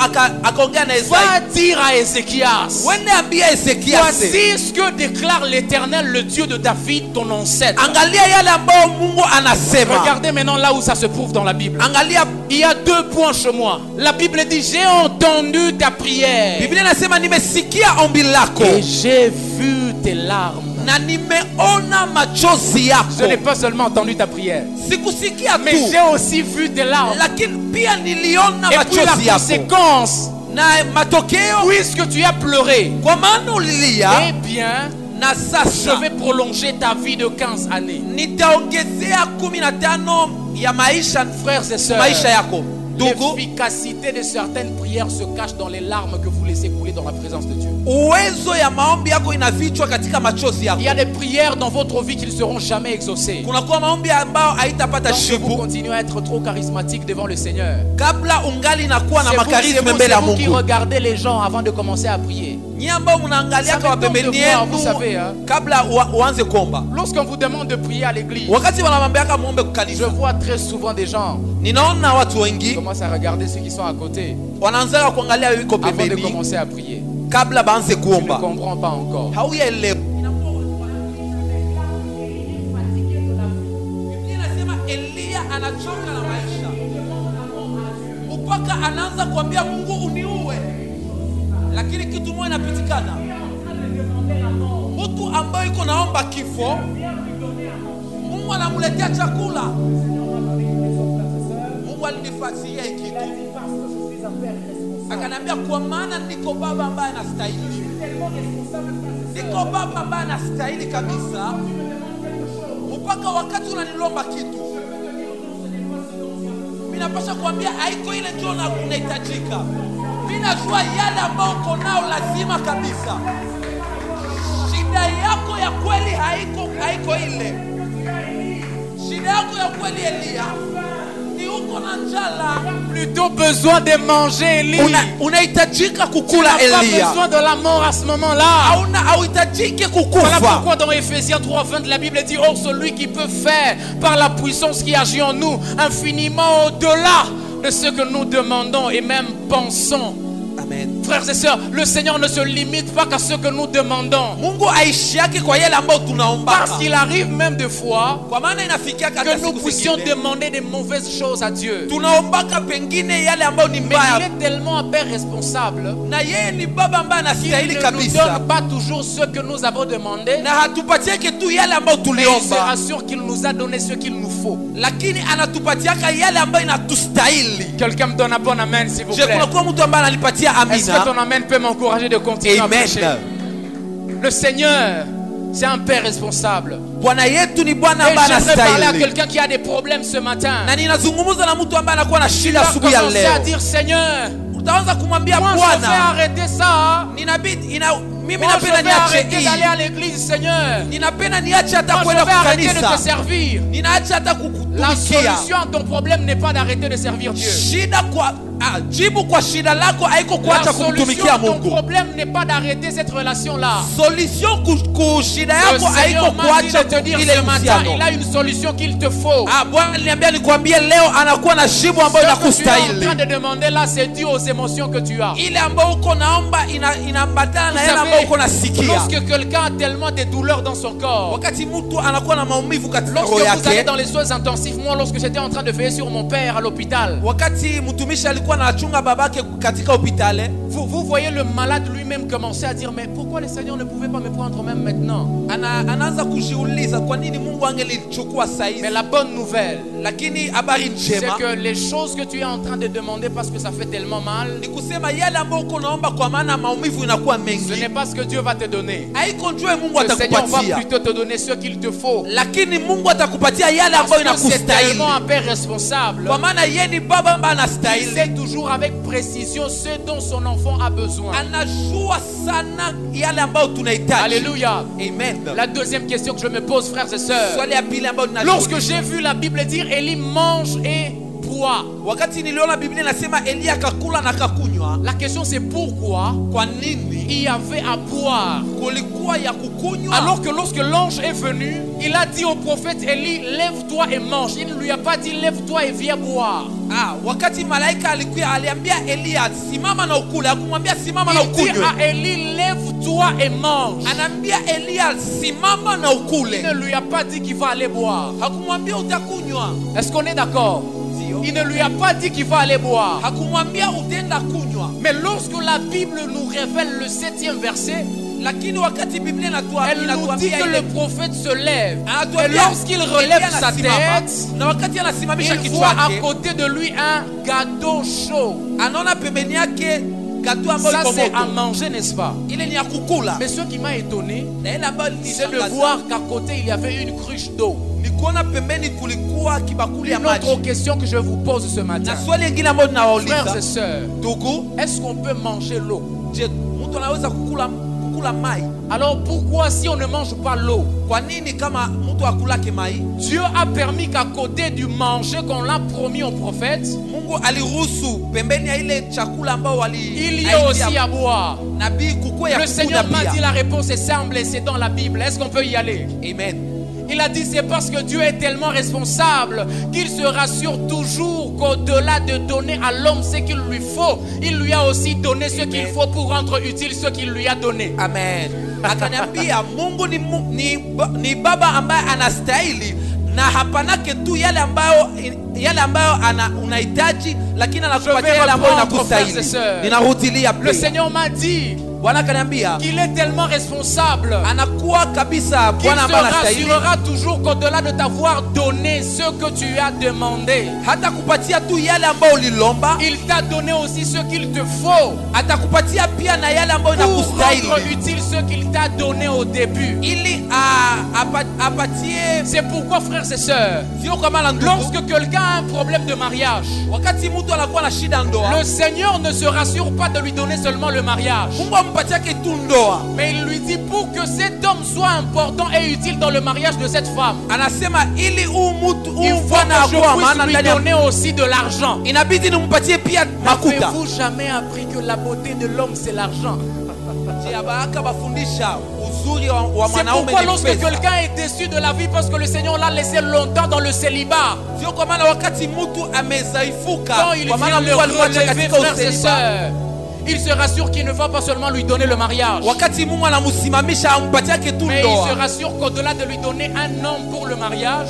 akaongea na va Esaia, dire à Ézéchias, wende ambia Ezekias, voici ce que déclare l'Éternel, le Dieu de David, ton ancêtre. angalia yale ambayo Mungu anasema. Regardez maintenant là où ça se trouve dans la Bible. Angalia, Il y a 2 points chez moi. La Bible dit: j'ai entendu ta prière Biblia inasema nimesikia ombi lako et j'ai vu tes larmes. na nimeona machozi Je n'ai yako. pas seulement entendu ta prière, Sikusikia mais tu, j'ai aussi vu tes larmes. lakini pia niliona Et puis machozi la yako conséquence, na matokeo, puisque tu as pleuré, kwa maana ulilia eh bien, na je sasa vais prolonger ta vie de 15 années. nitaongezea 15 ya maisha, Frères et sœurs, maisha yako. Ndugu, l'efficacité de certaines prières se cache dans les larmes que vous laissez couler dans la présence de Dieu. uwezo ya maombi yako inafichwa katika machozi yako. Il y a des prières dans votre vie qui ne seront jamais exaucées. Kunakuwa maombi ambayo haitapata Donc vous jibu continuez à être trop charismatique devant le Seigneur. kabla ungali nakuwa na C'est makarisme mbele ya vous qui Mungu. regardez les gens avant de commencer à prier. Nyie ambao mnaangalia Ça kwa m'étonne de pembeni voir, vous yenu savez, hein. kabla uanze kuomba. Lorsqu'on vous demande de prier à l'église, Wakati wanamwambiaka muombe je kukanisa, vois très souvent des gens ninaona watu qui wengi commencent à regarder ceux qui sont à côté wanaanza kuangalia yuko avant de pembeni commencer à prier. kabla baanze Tu ne kuomba. comprends pas encore. Hauyaelewa. Biblia inasema Elia anachoka na maisha mpaka anaanza kuambia Mungu uniue, lakini kitu moja inapitikana, mtu ambaye yuko naomba kifo, Mungu anamletea chakula. Mungu alinifasiria hiki kitu, akaniambia kwa maana niko baba ambaye anastahili, niko baba ambaye anastahili kabisa, mpaka wakati unanilomba kitu mimi napasha kuambia haiko ile ndio unahitajika. Mimi najua yale ambayo uko nao lazima kabisa. Shida yako ya kweli haiko ile. Shida yako ya kweli Elia ni uko na njala. Plutôt besoin de manger, Élie. Unahitajika Tu kukula n'as pas Elia. besoin de la mort à ce moment-là. Hauhitajiki Voilà kukufa. pourquoi dans Ephésiens 3:20 la Bible dit: or celui qui peut faire par la puissance qui agit en nous infiniment au-delà de ce que nous demandons et même pensons. Amen. Frères et sœurs, le Seigneur ne se limite pas qu'à ce que nous demandons. Mungu aishiake kwa yale ambayo tunaomba. Parce qu'il arrive même des fois Kwa maana inafikia que hata nous siku puissions zingine demander des mauvaises choses à Dieu. tunaombaka pengine yale ambayo ni Mais mbaya, il est tellement un Père responsable na yeye ni baba ambaye qu'il anastahili ne nous kabisa, donne pas toujours ce que nous avons demandé, na hatupatiake tu yale ambayo mais il se tuliomba, rassure qu'il nous a donné ce qu'il nous faut. lakini anatupatiaka yale ambayo inatustahili. Quelqu'un me donne un bon amen s'il vous Je plaît. kunakuwa mtu ambaye ananipatia Est-ce que ton amina. amen peut m'encourager de continuer à Amen. prêcher? Le Seigneur, c'est un Père responsable. Bwana yetu ni Et Bwana ambaye j'aimerais parler à anastahili. quelqu'un qui a des problèmes ce matin. Na ninazungumza na mtu ambaye anakuwa na Tu shida vas asubuhi ya commencer à leo. dire: Seigneur, Utaanza kumwambia moi je vais Bwana, arrêter ça. mimi Moi je napenda vais niache arrêter hii. d'aller à l'église, Seigneur. Ninapenda niache hata Moi je kwenda vais arrêter de te kukanisa. servir. Ninaacha hata La kukutumikia. solution à ton problème n'est pas d'arrêter de servir Dieu. Shida kwa jibu kwa shida lako haiko La kuacha solution kumtumikia à ton Mungu. problème n'est pas d'arrêter cette relation-là. Solution ku shida Le yako haiko Seigneur m'a dit kuacha de te dire ile ce matin, uhusiano. il a une solution qu'il te faut. Bwana aliniambia nikwambie leo anakuwa na jibu ambayo Ce que tu es en inakustahili. train de demander là, c'est dû aux émotions que tu as. Ile ambayo uko naomba inaambatana na Vous yale ambayo savez, uko nasikia. lorsque quelqu'un a tellement de douleurs dans son corps, Wakati mtu anakuwa na maumivu katika lorsque roho vous allez yake, dans les soins intensifs, moi lorsque j'étais en train de veiller sur mon père à l'hôpital, wakati mtumishi alikuwa anachunga babake katika hospitali, vous voyez le malade lui-même commencer à dire: mais pourquoi le Seigneur ne pouvait pas me prendre même maintenant? anaanza kujiuliza kwa nini Mungu angelichukua saa hizi. Mais la bonne nouvelle, Lakini habari c'est njema que les choses que tu es en train de demander parce que ça fait tellement mal, ni kusema yale ambayo uko naomba kwa maana maumivu inakuwa ce mengi, n'est pas ce que Dieu va te donner. haiko njoo Mungu Le Seigneur va atakupatia, plutôt te donner ce qu'il te faut. lakini Mungu atakupatia yale ambayo Parce que c'est inakustahili, tellement un Père responsable. kwa maana yeye ni baba ambaye Il anastahili. sait toujours avec précision ce dont son enfant a besoin. Anajua sana yale ambayo tunahitaji. Alléluia. Amen. La deuxième question que je me pose, frères et sœurs, Swali ya pili ambayo lorsque ninajiuliza, j'ai vu la Bible dire Élie mange et boit, wakati niliona Biblia inasema Elia akakula na akakunywa, la question c'est pourquoi kwa nini il y avait à boire, kulikuwa ya kukunywa alors que lorsque l'ange est venu, il a dit au prophète Élie: lève-toi et mange. Il ne lui a pas dit: lève-toi et viens boire. wakati malaika alikuwa aliambia Elia simama na ukule, akumwambia simama na Il dit ukunywe, à Élie: lève-toi et mange. anaambia Elia simama na Il ukule, ne lui a pas dit qu'il va aller boire. hakumwambia utakunywa. Est-ce qu'on est d'accord? Ndio. Il ne lui a pas dit qu'il va aller boire. Hakumwambia utaenda kunywa, Mais lorsque la Bible nous révèle le 7e verset, lakini wakati Biblia elle nous dit que le prophète se lève. Et lorsqu'il relève sa tête, na wakati anasimamisha il kichwa voit à chake, côté de lui un gâteau chaud. anaona pembeni yake gâteau ambayo Ça iko c'est à moto. manger, n'est-ce pas? Ile ni ya kukula. Mais ce qui m'a étonné, Na ile ambayo c'est de nilishangaza voir qu'à côté il y avait une cruche d'eau. ni kuona pembeni kulikuwa kibakuli ya Une autre maji. question que je vous pose ce matin. Na swali lingine ambayo Frères et ninawauliza, sœurs, ndugu, est-ce qu'on peut manger l'eau? je, mtu anaweza kukula mai? Alors pourquoi si on ne mange pas l'eau? Kwa nini kama mtu akulake mai? Dieu a permis qu'à côté du manger qu'on l'a promis au prophète, Mungu aliruhusu pembeni ya ile chakula ambao il y a aussi à boire. nabii kukuwa ya Le kukunya Seigneur m'a dit pia. la réponse est simple et c'est dans la Bible. Est-ce qu'on peut y aller? Amen. Il a dit c'est parce que Dieu est tellement responsable qu'il se rassure toujours qu'au-delà de donner à l'homme ce qu'il lui faut, il lui a aussi donné ce qu'il faut pour rendre utile ce qu'il lui a donné. Amen. Akaniambia Mungu ni baba ambaye anastahili na hapanake tu yale ambayo unahitaji, lakini anakupatia yale ambayo inakustahili. Ninarudilia Le Seigneur m'a dit Bwana akaniambia qu'il est tellement responsable anakuwa kabisa qu'il Bwana se ambaye anastahili, rassurera toujours qu'au-delà de t'avoir donné ce que tu as demandé, hata kupatia tu yale ambayo ulilomba, il t'a donné aussi ce qu'il te faut atakupatia pia na yale ambayo pour inakustahili, rendre utile ce qu'il t'a donné au début. ili apatie. C'est pourquoi, frères et sœurs, Sio kama la ndugu, lorsque quelqu'un a un problème de mariage, wakati mtu anakuwa na shida ndoa, le Seigneur ne se rassure pas de lui donner seulement le mariage, Mungu ampatiake tu ndoa, mais il lui dit pour que cet homme soit important et utile dans le mariage de cette femme, anasema ili il faut bwana que je akuwa puisse maana lui ndani ya donner aussi de l'argent. inabidi nimpatie pia makuta. Avez-vous jamais appris que la beauté de l'homme c'est l'argent? Je abaka bafundisha uzuri wa C'est mwanaume pourquoi ni lorsque pesa. quelqu'un est déçu de la vie parce que le Seigneur l'a laissé longtemps dans le célibat, Sio kwa maana wakati mtu amezaifuka quand il kwa maana vient le Mungu alimwacha relever, katika frères et useliba, sœurs, il se rassure qu'il ne va pas seulement lui donner le mariage, wakati Mungu anamusimamisha ampatiake tu mais il se ndoa, rassure qu'au-delà de lui donner un homme pour le mariage,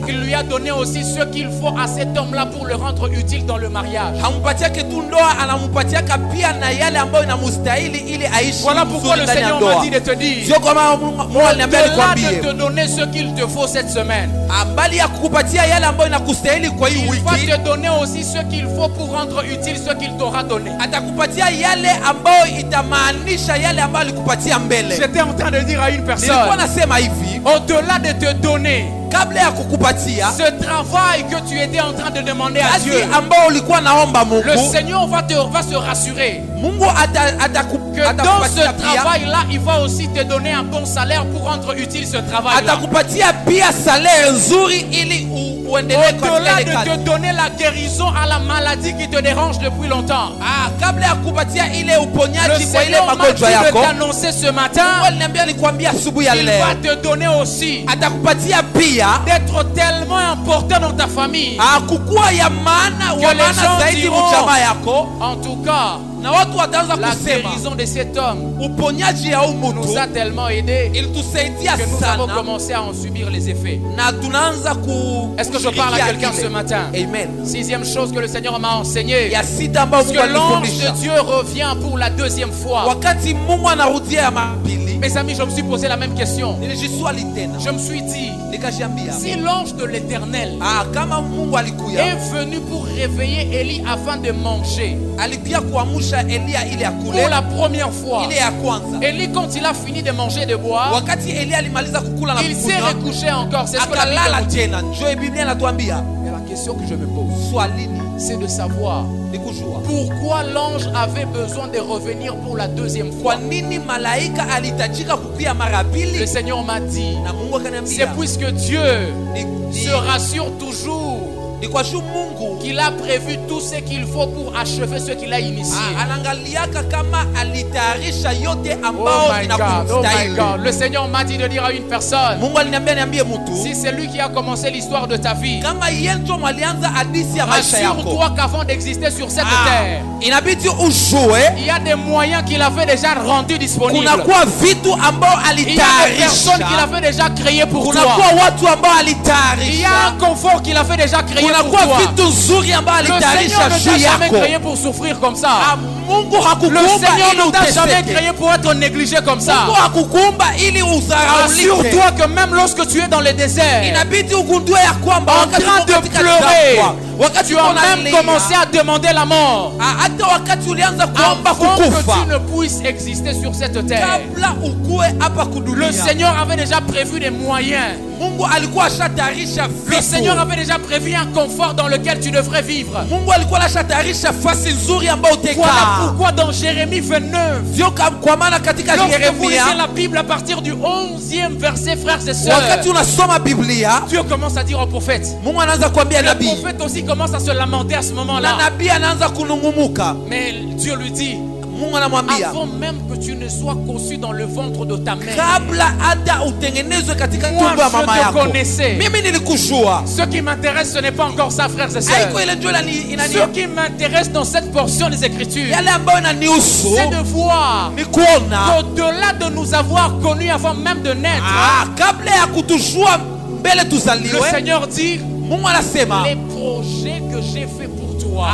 il lui a donné aussi ce qu'il faut à cet homme-là pour le rendre utile dans le mariage. hampatiake tu ndoa, anampatiaka pia na yale ambayo inamstahili ili aishi Voilà pourquoi vizuri le ndani ya Seigneur m'a ndoa. dit de te dire, Sio kwa maana Mungu aliniambia au-delà de nikwambie, te donner ce qu'il te faut cette semaine, mbali ya kukupatia yale ambayo inakustahili kwa hii il va wiki, te donner aussi ce qu'il faut pour rendre utile ce qu'il t'aura donné. atakupatia yale ambayo itamaanisha yale ambayo alikupatia mbele. J'étais en train de dire à une Nilikuwa personne, nasema hivi, au-delà de te donner kabla ya kukupatia ce travail que tu étais en train de demander à kazi Dieu, ambayo ulikuwa naomba Mungu, le Seigneur va se rassurer Mungu que dans ce atakupatia pia, travail-là, il va aussi te donner un bon salaire pour rendre utile ce travail-là. atakupatia pia salaire nzuri ili uendelee katika Au-delà ile de kazi. te donner la guérison à la maladie qui te dérange depuis longtemps, Kabla ya kukupatia ile le uponyaji kwa ile Seigneur m'a dit magonjwa de yako, t'annoncer ce Mungu matin aliniambia nikwambia asubuhi ya qu'il leo, va te donner aussi atakupatia pia d'être tellement important dans ta famille. kukuwa ya maana Que wa les gens maana zaidi diront, mjamaa yako, en tout cas, na watu wataanza la kusema guérison de cet homme uponyaji ya huyu nous mtu a tellement aidés ilitusaidia que nous avons sana commencé à en subir les effets. na tunaanza Est-ce que je parle à quelqu'un ce matin? Amen. Sixième chose que le Seigneur m'a enseigné, Ya sita ambayo que Mungu l'ange de alifundisha, Dieu revient pour la deuxième fois. wakati Mungu anarudia ya mapili, Mes amis, je me suis posé la même question. nilijiswali tena Je me suis dit, nikajiambia, si l'ange de l'Éternel kama Mungu alikuya est venu pour réveiller Élie afin de manger alipia kuamsha Elia ili pour akule la première fois, ile ya kwanza, Élie, quand il a fini de manger et de boire, wakati Elia alimaliza kukula na il s'est kukunywa recouché encore. C'est ce que la Bible akalala nous dit. tena. Ndio Biblia inatuambia Et la question que je me pose, swalini c'est de savoir ni kujua pourquoi l'ange avait besoin de revenir pour la deuxième kwa fois. nini malaika alihitajika kukuya mara Le pili, Seigneur m'a dit, na Mungu c'est akaniambia puisque Dieu se rassure toujours ni kwa shu Mungu qu'il a prévu tout ce qu'il faut pour achever ce qu'il a initié. anaangaliaka kama alitayarisha yote Oh ambao my God, oh my inakustahili. God. Le Seigneur m'a dit de dire à une personne, Mungu aliniambia niambie mtu, si c'est lui qui a commencé l'histoire de ta vie, kama yeye ndio mwalianza hadithi ya maisha yako, rassure-toi qu'avant d'exister sur cette terre, inabidi ujue il y a des moyens qu'il avait déjà rendus disponibles. kunakuwa vitu ambao Il y a des personnes qu'il alitayarisha, avait déjà créées pour toi. kunakuwa watu ambao Il y a alitayarisha, un confort qu'il avait déjà créé pour kunakuwa toi. vitu nzuri ambao Le Seigneur alitayarisha ne juu t'a jamais yako. créé pour souffrir comme ça. Mungu Le hakukuumba Seigneur ili ne t'a jamais uteseke. créé pour être négligé comme ça. Mungu hakukuumba ili udharaulike. Assure-toi que même lorsque tu es dans le désert, Inabidi ugundue ya kwamba en wakati train uko de katika pleurer, jangwa, wakati tu as uko même unalia, commencé à demander la mort hata wakati ulianza kuomba avant que kukufa, tu ne puisses exister sur cette terre. kabla ukue hapa Le kudunia, Seigneur avait déjà prévu des moyens. Mungu alikuwa ashatayarisha Le vitu. Seigneur avait déjà prévu un confort dans lequel tu devrais vivre. Mungu alikuwa ashatayarisha fasi nzuri ambayo Voilà utakaa. pourquoi dans Jérémie 29, Sio kwa maana katika lorsque vous lisez Yeremia, la Bible à partir du 11e verset, frères et sœurs, wakati unasoma Biblia, Dieu commence à dire au prophète. Mungu anaanza kuambia Le nabii, prophète aussi commence à se lamenter à ce na moment-là. nabii anaanza kunungumuka. Mais Dieu lui dit, Mungu anamwambia, avant même que tu ne sois conçu dans le ventre de ta mère, kabla hata utengenezwe katika moi tumbo ya mama je te yako, connaissais. mimi nilikujua. Ce qui m'intéresse, ce n'est pas encore ça, frères et sœurs. Haiko ile ndio Ce qui m'intéresse dans cette portion des Écritures, yale ambayo inanihusu c'est de voir ni kuona qu'au-delà de nous avoir connus avant même de naître, kabla ya kutujua mbele le tuzaliwe, Seigneur dit, Mungu anasema les projets que j'ai faits pour toi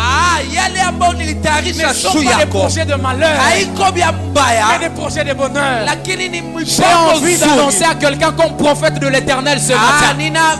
yale ambayo ne nilitayarisha sont juu pas des yako projets de malheur, haiko vya mais mbaya, des projets de bonheur. lakini ni J'ai mipango envie d'annoncer nzuri. à quelqu'un comme prophète de l'Éternel ce matin.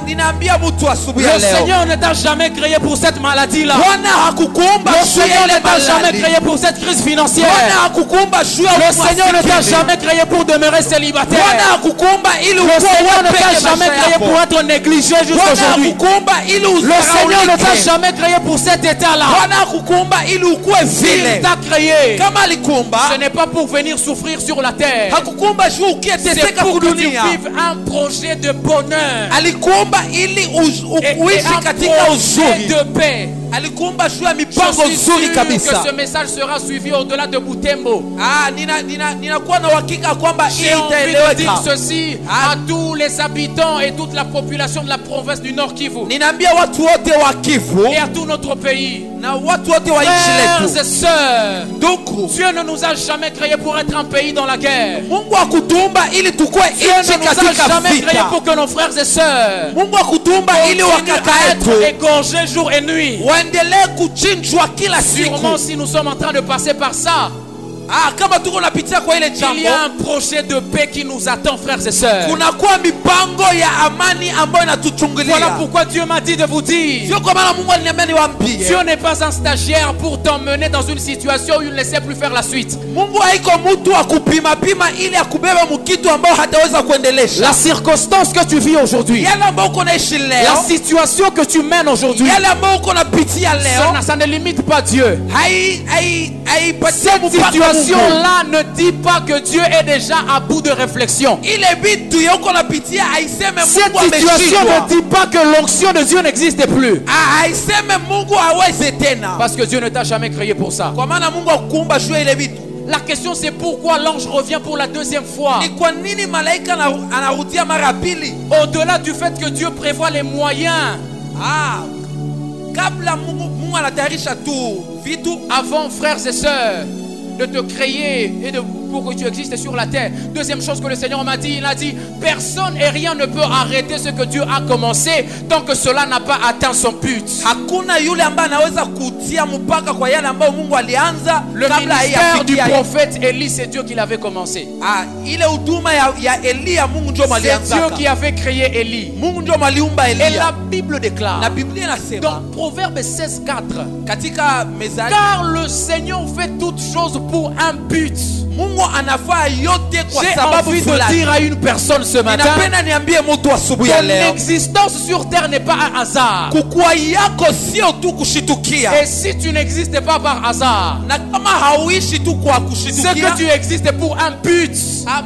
Ninaambia mtu asubuhi ya Le leo, Seigneur ne t'a jamais créé pour cette maladie-là. Bwana hakukuumba Le juu ya Seigneur ile ne t'a jamais malali. créé pour cette crise financière. Bwana hakukuumba juu ya Le Seigneur ne t'a umasikini. jamais créé pour demeurer Bwana célibataire. hakukuumba ili Le ukuwe Seigneur ne peke t'a maisha jamais créé yako. pour être négligé Bwana jusqu'aujourd'hui. hakukuumba ili Le Seigneur ne t'a udharaulike. jamais créé pour cet état-là. Bwana hakukuumba ili ukuwe S'il vile. t'a créé, Kama alikuumba, ce n'est pas pour venir souffrir sur la terre. hakukuumba juu C'est ukieteseka pour que tu kudunia. vives un projet de bonheur Alikuumba ili et uishi un katika projet uzuri. de paix. Alikuumba juu ya Je mipango suis nzuri sûr kabisa. que ce message sera suivi au-delà de Butembo. Ninakuwa na uhakika kwamba hii J'ai envie de itaeleweka. dire ceci à tous les habitants et toute la population de la province du Nord Kivu Ninaambia watu wote wa Kivu et à tout notre pays. na watu wote wa nchi Frères letu, et sœurs, ndugu, Dieu ne nous a jamais créés pour être un pays dans la guerre. Mungu akutumba ili tukue Dieu nchi ne nous a katika jamais créés vita. pour que nos frères et sœurs Mungu akutumba ili continuent wakaka à être yetu égorgés jour et nuit. waendelee kuchinjwa kila Sûrement siku. si nous sommes en train de passer par ça, Kama tuko napitia kwa ile il y jambo, a un projet de paix qui nous attend, frères et sœurs. kunakuwa mipango ya amani ambayo Voilà inatuchungulia. pourquoi Dieu m'a dit de vous dire, Sio kwa maana Mungu aliniambia niwaambie, Dieu n'est pas un stagiaire pour t'emmener dans une situation où il ne sait plus faire la suite. Mungu haiko mtu wa kupima pima ili akubebe mkitu ambao hataweza kuendelesha. La circonstance que tu vis aujourd'hui, Yale ambayo uko naishi la leo, situation que tu mènes aujourd'hui, yale ambayo uko napitia leo, ça ne limite pas Dieu. haipatie Cette mpaka Mungu. situation-là ne dit pas que Dieu est déjà à bout de réflexion. Ile vitu ya uko napitia haiseme Cette Mungu situation ameshindwa. ne dit pas que l'onction de Dieu n'existe plus. Haiseme Mungu hawezi tena. Parce que Dieu ne t'a jamais créé pour ça. Kwa maana Mungu akuumba juu ya ile vitu. La question c'est pourquoi l'ange revient pour la deuxième fois. Ni kwa nini malaika anarudia mara pili? Au-delà du fait que Dieu prévoit les moyens Kabla Mungu anatayarisha tu vitu, avant, frères et sœurs, de te créer et pour que tu existes sur la terre. Deuxième chose que le Seigneur m'a dit, il a dit, personne et rien ne peut arrêter ce que Dieu a commencé tant que cela n'a pas atteint son but. hakuna yule ambaye anaweza kutia mpaka kwa yale ambayo Mungu alianza Le kabla ministère du haijafikia. prophète Élie, c'est Dieu qui l'avait commencé. Ile huduma ya Elia Mungu ndio C'est Dieu malianza. qui avait créé Élie. Mungu ndio maliumba Et la Elia. Bible déclare Na Biblia inasema dans Proverbe 16:4, katika Mezali, car le Seigneur fait toutes choses pour un but. Mungu anafaa yote kwa J'ai sababu envie de fulani. dire à une personne ce matin, Ninapenda niambie mtu asubuhi ya ton leo, existence sur terre n'est pas un hasard. kukua yako sio tu kushitukia. Et si tu n'existes pas par hasard, Na kama hauishi tu kwa c'est que kushitukia, tu existes pour un but.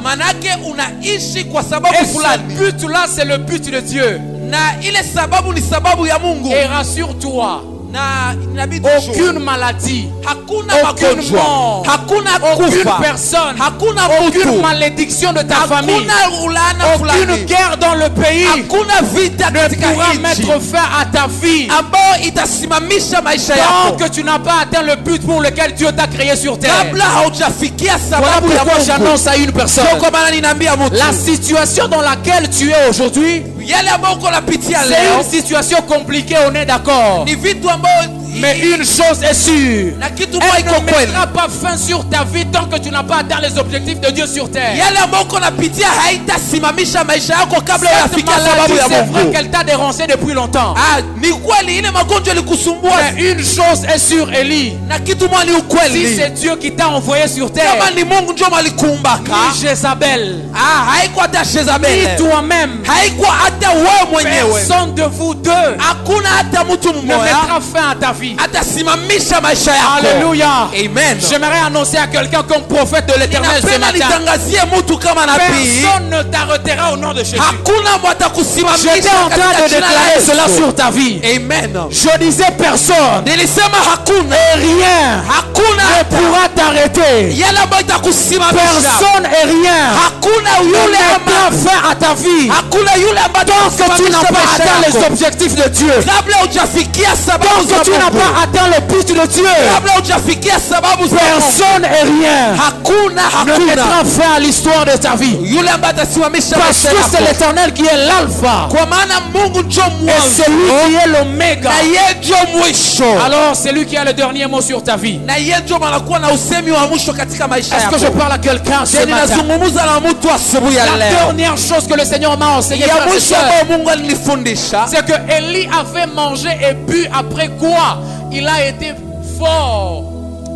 manake unaishi kwa sababu Et ce fulani. but-là, c'est le but de Dieu. Na ile sababu ni sababu ya Mungu. Et rassure-toi, Na inabidi aucune maladie, hakuna aucune magonjwa, mort, hakuna aucune kufa, personne, hakuna aucune mtu, malédiction de ta famille, hakuna ulana aucune fulani, guerre dans le pays hakuna vita ne katika pourra nchi mettre fin à ta vie ambayo itasimamisha maisha tant yako que tu n'as pas atteint le but pour lequel Dieu t'a créé sur terre. kabla haujafikia Voilà sababu ya pourquoi Mungu. j'annonce à une personne, Sio kwa maana ninaambia mtu la situation dans laquelle tu es aujourd'hui, yale ambayo uko napitia c'est leo une situation compliquée, on est d'accord. ni vitu ambayo Mais une chose est sûre, na kitu elle moja iko ne kweli, mettra pas fin sur ta vie tant que tu n'as pas atteint les objectifs de Dieu sur terre. yale ambayo uko napitia haitasimamisha maisha yako kabla Cette hujafikia sababu maladie, ya c'est vrai Mungu. qu'elle t'a dérangé depuis longtemps. Ah, ni kweli ile magonjwa ilikusumbua, Mais une chose est sûre, Élie. na kitu moja ni Si ukweli. c'est Dieu qui t'a envoyé sur terre, Kama ni Mungu ndio malikuumbaka, ni Jézabel, haikuwa hata ni Jezabeli, toi-même, haikuwa hata wewe mwenyewe, personne de vous deux hakuna hata mtu ne mmoja mettra fin à ta vie. atasimamisha maisha yako. Alléluia. Amen. J'aimerais annoncer à quelqu'un comme prophète de l'Éternel ce Ninapenda matin. nitangazie mtu kama nabii, Personne ne t'arrêtera au nom de Jésus. hakuna mtu atakusimamisha J'étais en train katika de jina la déclarer cela Yesu. sur ta vie. Amen. Je disais personne Nilisema hakuna, et rien hakuna ne hata pourra t'arrêter. yale ambayo itakusimamisha. Personne et rien Hakuna ne yule mettra ambaye, fin à ta vie hakuna yule ambaye tant que tu n'as atakusimamisha pas maisha atteint les yako objectifs de Dieu. kabla hujafikia sababu Tant za que tu n'as Mungu, pas atteint le but de Dieu. kabla hujafikia sababu za Mungu, Personne et rien hakuna ne mettra hakuna fin à l'histoire de ta vie. yule ambaye atasimamisha Parce maisha que c'est yako, l'Éternel qui est l'alpha kwa maana Mungu ndio et mwanzo c'est lui qui est l'oméga. na yeye ndio mwisho, Alors c'est lui qui a le dernier mot sur ta vie. na yeye ndio anakuwa na usemi wa mwisho katika maisha Est-ce yako. que je parle à quelqu'un ce Je matin? ninazungumza na mtu asubuhi ya La leo. dernière chose que le Seigneur m'a enseigné, Ya frères et mwisho sœurs, ambayo Mungu alinifundisha, c'est que Élie avait mangé et bu, après quoi il a été fort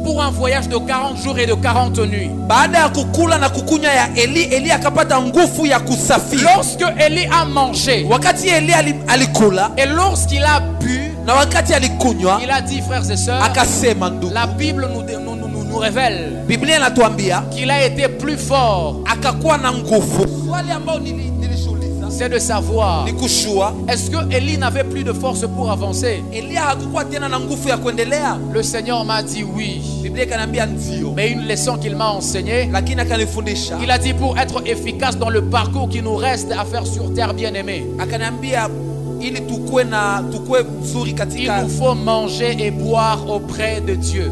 pour un voyage de 40 jours et de 40 nuits. baada ya kukula na kukunywa ya Eli akapata nguvu ya kusafiri. Lorsque Élie a mangé Wakati Eli alikula et lorsqu'il a bu, na wakati alikunywa, il a dit, frères et sœurs, akasema ndugu, la Bible nous révèle Biblia inatuambia qu'il a été plus fort. akakuwa na nguvu. Swali ambao nilishuhudia C'est de savoir, ni kushua, est-ce que Élie n'avait plus de force pour avancer? Elia hakukuwa tena na nguvu ya kuendelea. Le Seigneur m'a dit oui. Biblia ikaniambia ndio, Mais une leçon qu'il m'a enseignée, lakini akanifundisha, il a dit pour être efficace dans le parcours qui nous reste à faire sur terre, bien-aimé, akaniambia ili tukue mzuri il katika, nous faut manger et boire auprès de Dieu.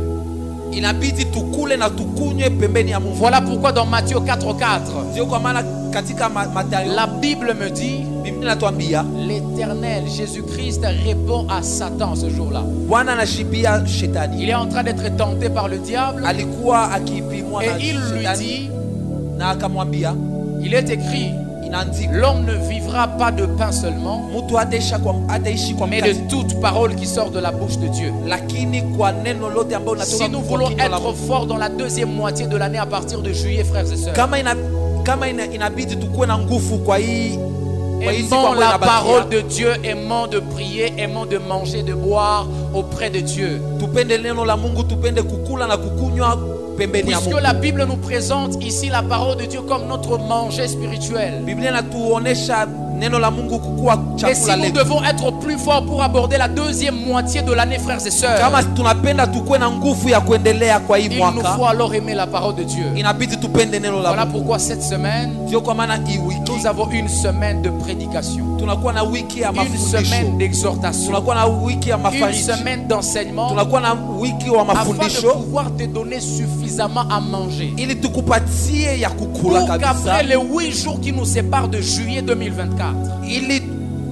inabidi tukule na tukunywe pembeni ya Mungu. Voilà pourquoi dans Matthieu 4:4, Ndio kwa maana katika Mathayo, la Bible me dit, Biblia inatuambia l'Éternel Jésus-Christ répond à Satan ce jour-là. Bwana anashibia shetani. Il est en train d'être tenté par le diable Alikuwa akipimwa et na il lui shetani dit, na akamwambia, il est écrit, inaandikwa, l'homme ne vivra pas de pain seulement, mtu hataishi kwa mais mkate, de toute parole qui sort de la bouche de Dieu. lakini kwa neno lote ambalo linatoka Si nous kwa voulons kinywa la être Mungu. forts dans la deuxième moitié de l'année à partir de juillet, frères et sœurs, Kama inabidi tukuwe na nguvu kwa hii aimons la parole de Dieu, aimons de prier, aimons de manger, de boire auprès de Dieu. tupende neno la Mungu, tupende kukula na kukunywa pembeni ya Puisque Mungu. la Bible nous présente ici la parole de Dieu comme notre manger spirituel. Biblia inatuonesha neno la Mungu kukuwa Et si chakula nous letu. devons être plus forts pour aborder la deuxième moitié de l'année, frères et sœurs, Kama tunapenda tukuwe na nguvu ya kuendelea kwa hii il nous mwaka, faut alors aimer la parole de Dieu. inabidi tupende neno la Voilà Mungu. pourquoi cette semaine, Ndio kwa maana hii wiki nous avons une semaine de prédication, tunakuwa na wiki ya une mafundisho, semaine d'exhortation, tunakuwa na wiki ya une mafariji, semaine d'enseignement, tunakuwa na wiki wa afin de mafundisho pouvoir te donner suffisamment à manger. ili tukupatie ya kukula Pour kabisa, qu'après les 8 jours qui nous séparent de juillet 2024,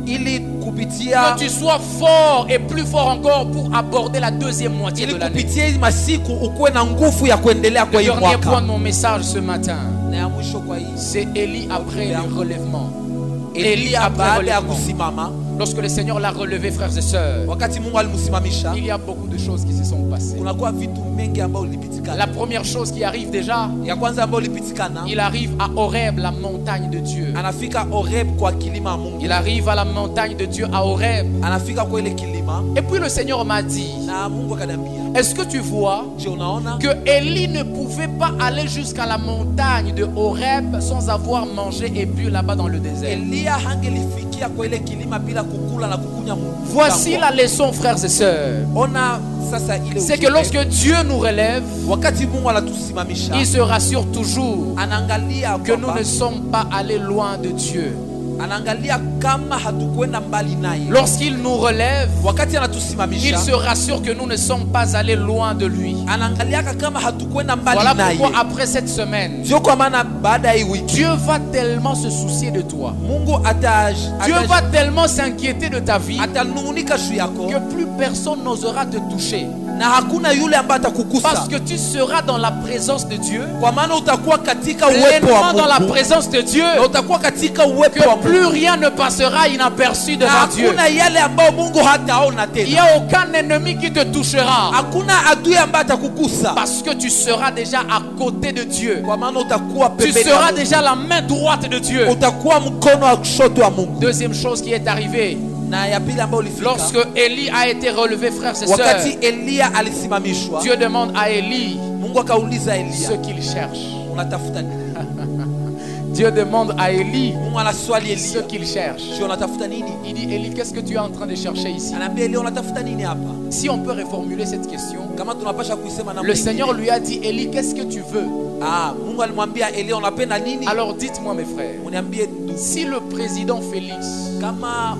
ili kupitia que tu sois fort et plus fort encore pour aborder la deuxième moitié ili de l'année. kupitia hizi masiku ukuwe na nguvu ya kuendelea kwa Le hii dernier point mwaka. de mon message ce matin, Na ya mwisho kwa hii, c'est Élie après le relèvement. Élie Elia après baada ya relèvement. kusimama, Lorsque le Seigneur l'a relevé, frères et sœurs, wakati Mungu alimsimamisha, il y a beaucoup de choses qui se sont passées. kunakuwa vitu mengi ambayo ulipitikana. La première chose qui arrive déjà, Ya kwanza ambayo ulipitikana, il arrive à Horeb, la montagne de Dieu. anafika Horeb kwa kilima ya Mungu, Il arrive à la montagne de Dieu à Horeb. anafika kwa ile kilima Et puis le Seigneur m'a dit, na Mungu akaniambia, est-ce que tu vois je unaona que Élie ne pouvait pas aller jusqu'à la montagne de Horeb sans avoir mangé et bu là-bas dans le désert? Elia hangelifikia kwa ile kilima bila kukula na kukunya Mungu. Voici la leçon, frères et sœurs. Ona sasa ile C'est que ujumbe. lorsque Dieu nous relève, Wakati Mungu anatusimamisha, il se rassure toujours anaangalia que nous kwamba ne sommes pas allés loin de Dieu. anaangalia kama hatukwenda mbali naye. Lorsqu'il nous relève, Wakati il anatusimamisha, se rassure que nous ne sommes pas allés loin de lui. anaangalia kama hatukwenda mbali Voilà naye. pourquoi après cette semaine, Ndio kwa maana baada ya hii wiki Dieu va tellement se soucier de toi. Mungu Dieu va tellement s'inquiéter de ta vie atanungunika juu yako que plus personne n'osera te toucher. na hakuna yule ambaye atakukusa, Parce que tu seras dans la présence de Dieu. kwa maana utakuwa katika uwepo Pleinement wa dans la Mungu présence de Dieu. na utakuwa katika uwepo wa Que plus Mungu rien ne passera inaperçu na devant Dieu. hakuna yale ambayo Mungu hataona Il n'y tena. a aucun ennemi qui te touchera. Hakuna adui ambaye atakukusa, Parce que tu seras déjà à côté de Dieu. kwa maana utakuwa Tu pembeni ya seras Mungu. déjà la main droite de Dieu. Utakuwa mkono wa kushoto wa Mungu. Deuxième chose qui est arrivée, Na ya pili ambayo ulifika, lorsque Élie a été relevé, frères et sœurs, wakati Elia alisimamishwa, Dieu demande à Élie Mungu akauliza ce Elia, qu'il cherche. unatafuta nini? Dieu demande à Élie Mungu anaswali ce Elia, qu'il cherche. je unatafuta nini? Il dit, Élie, qu'est-ce que tu es en train de chercher ici? Anaambia Elia, unatafuta nini hapa? Si on peut reformuler cette question, Kama tunapasha kuisema namna le ingine. Seigneur lui a dit, Élie, qu'est-ce que tu veux? Mungu alimwambia Elia, unapenda nini? Alors dites-moi mes frères, Uniambie ndugu, si le président Félix kama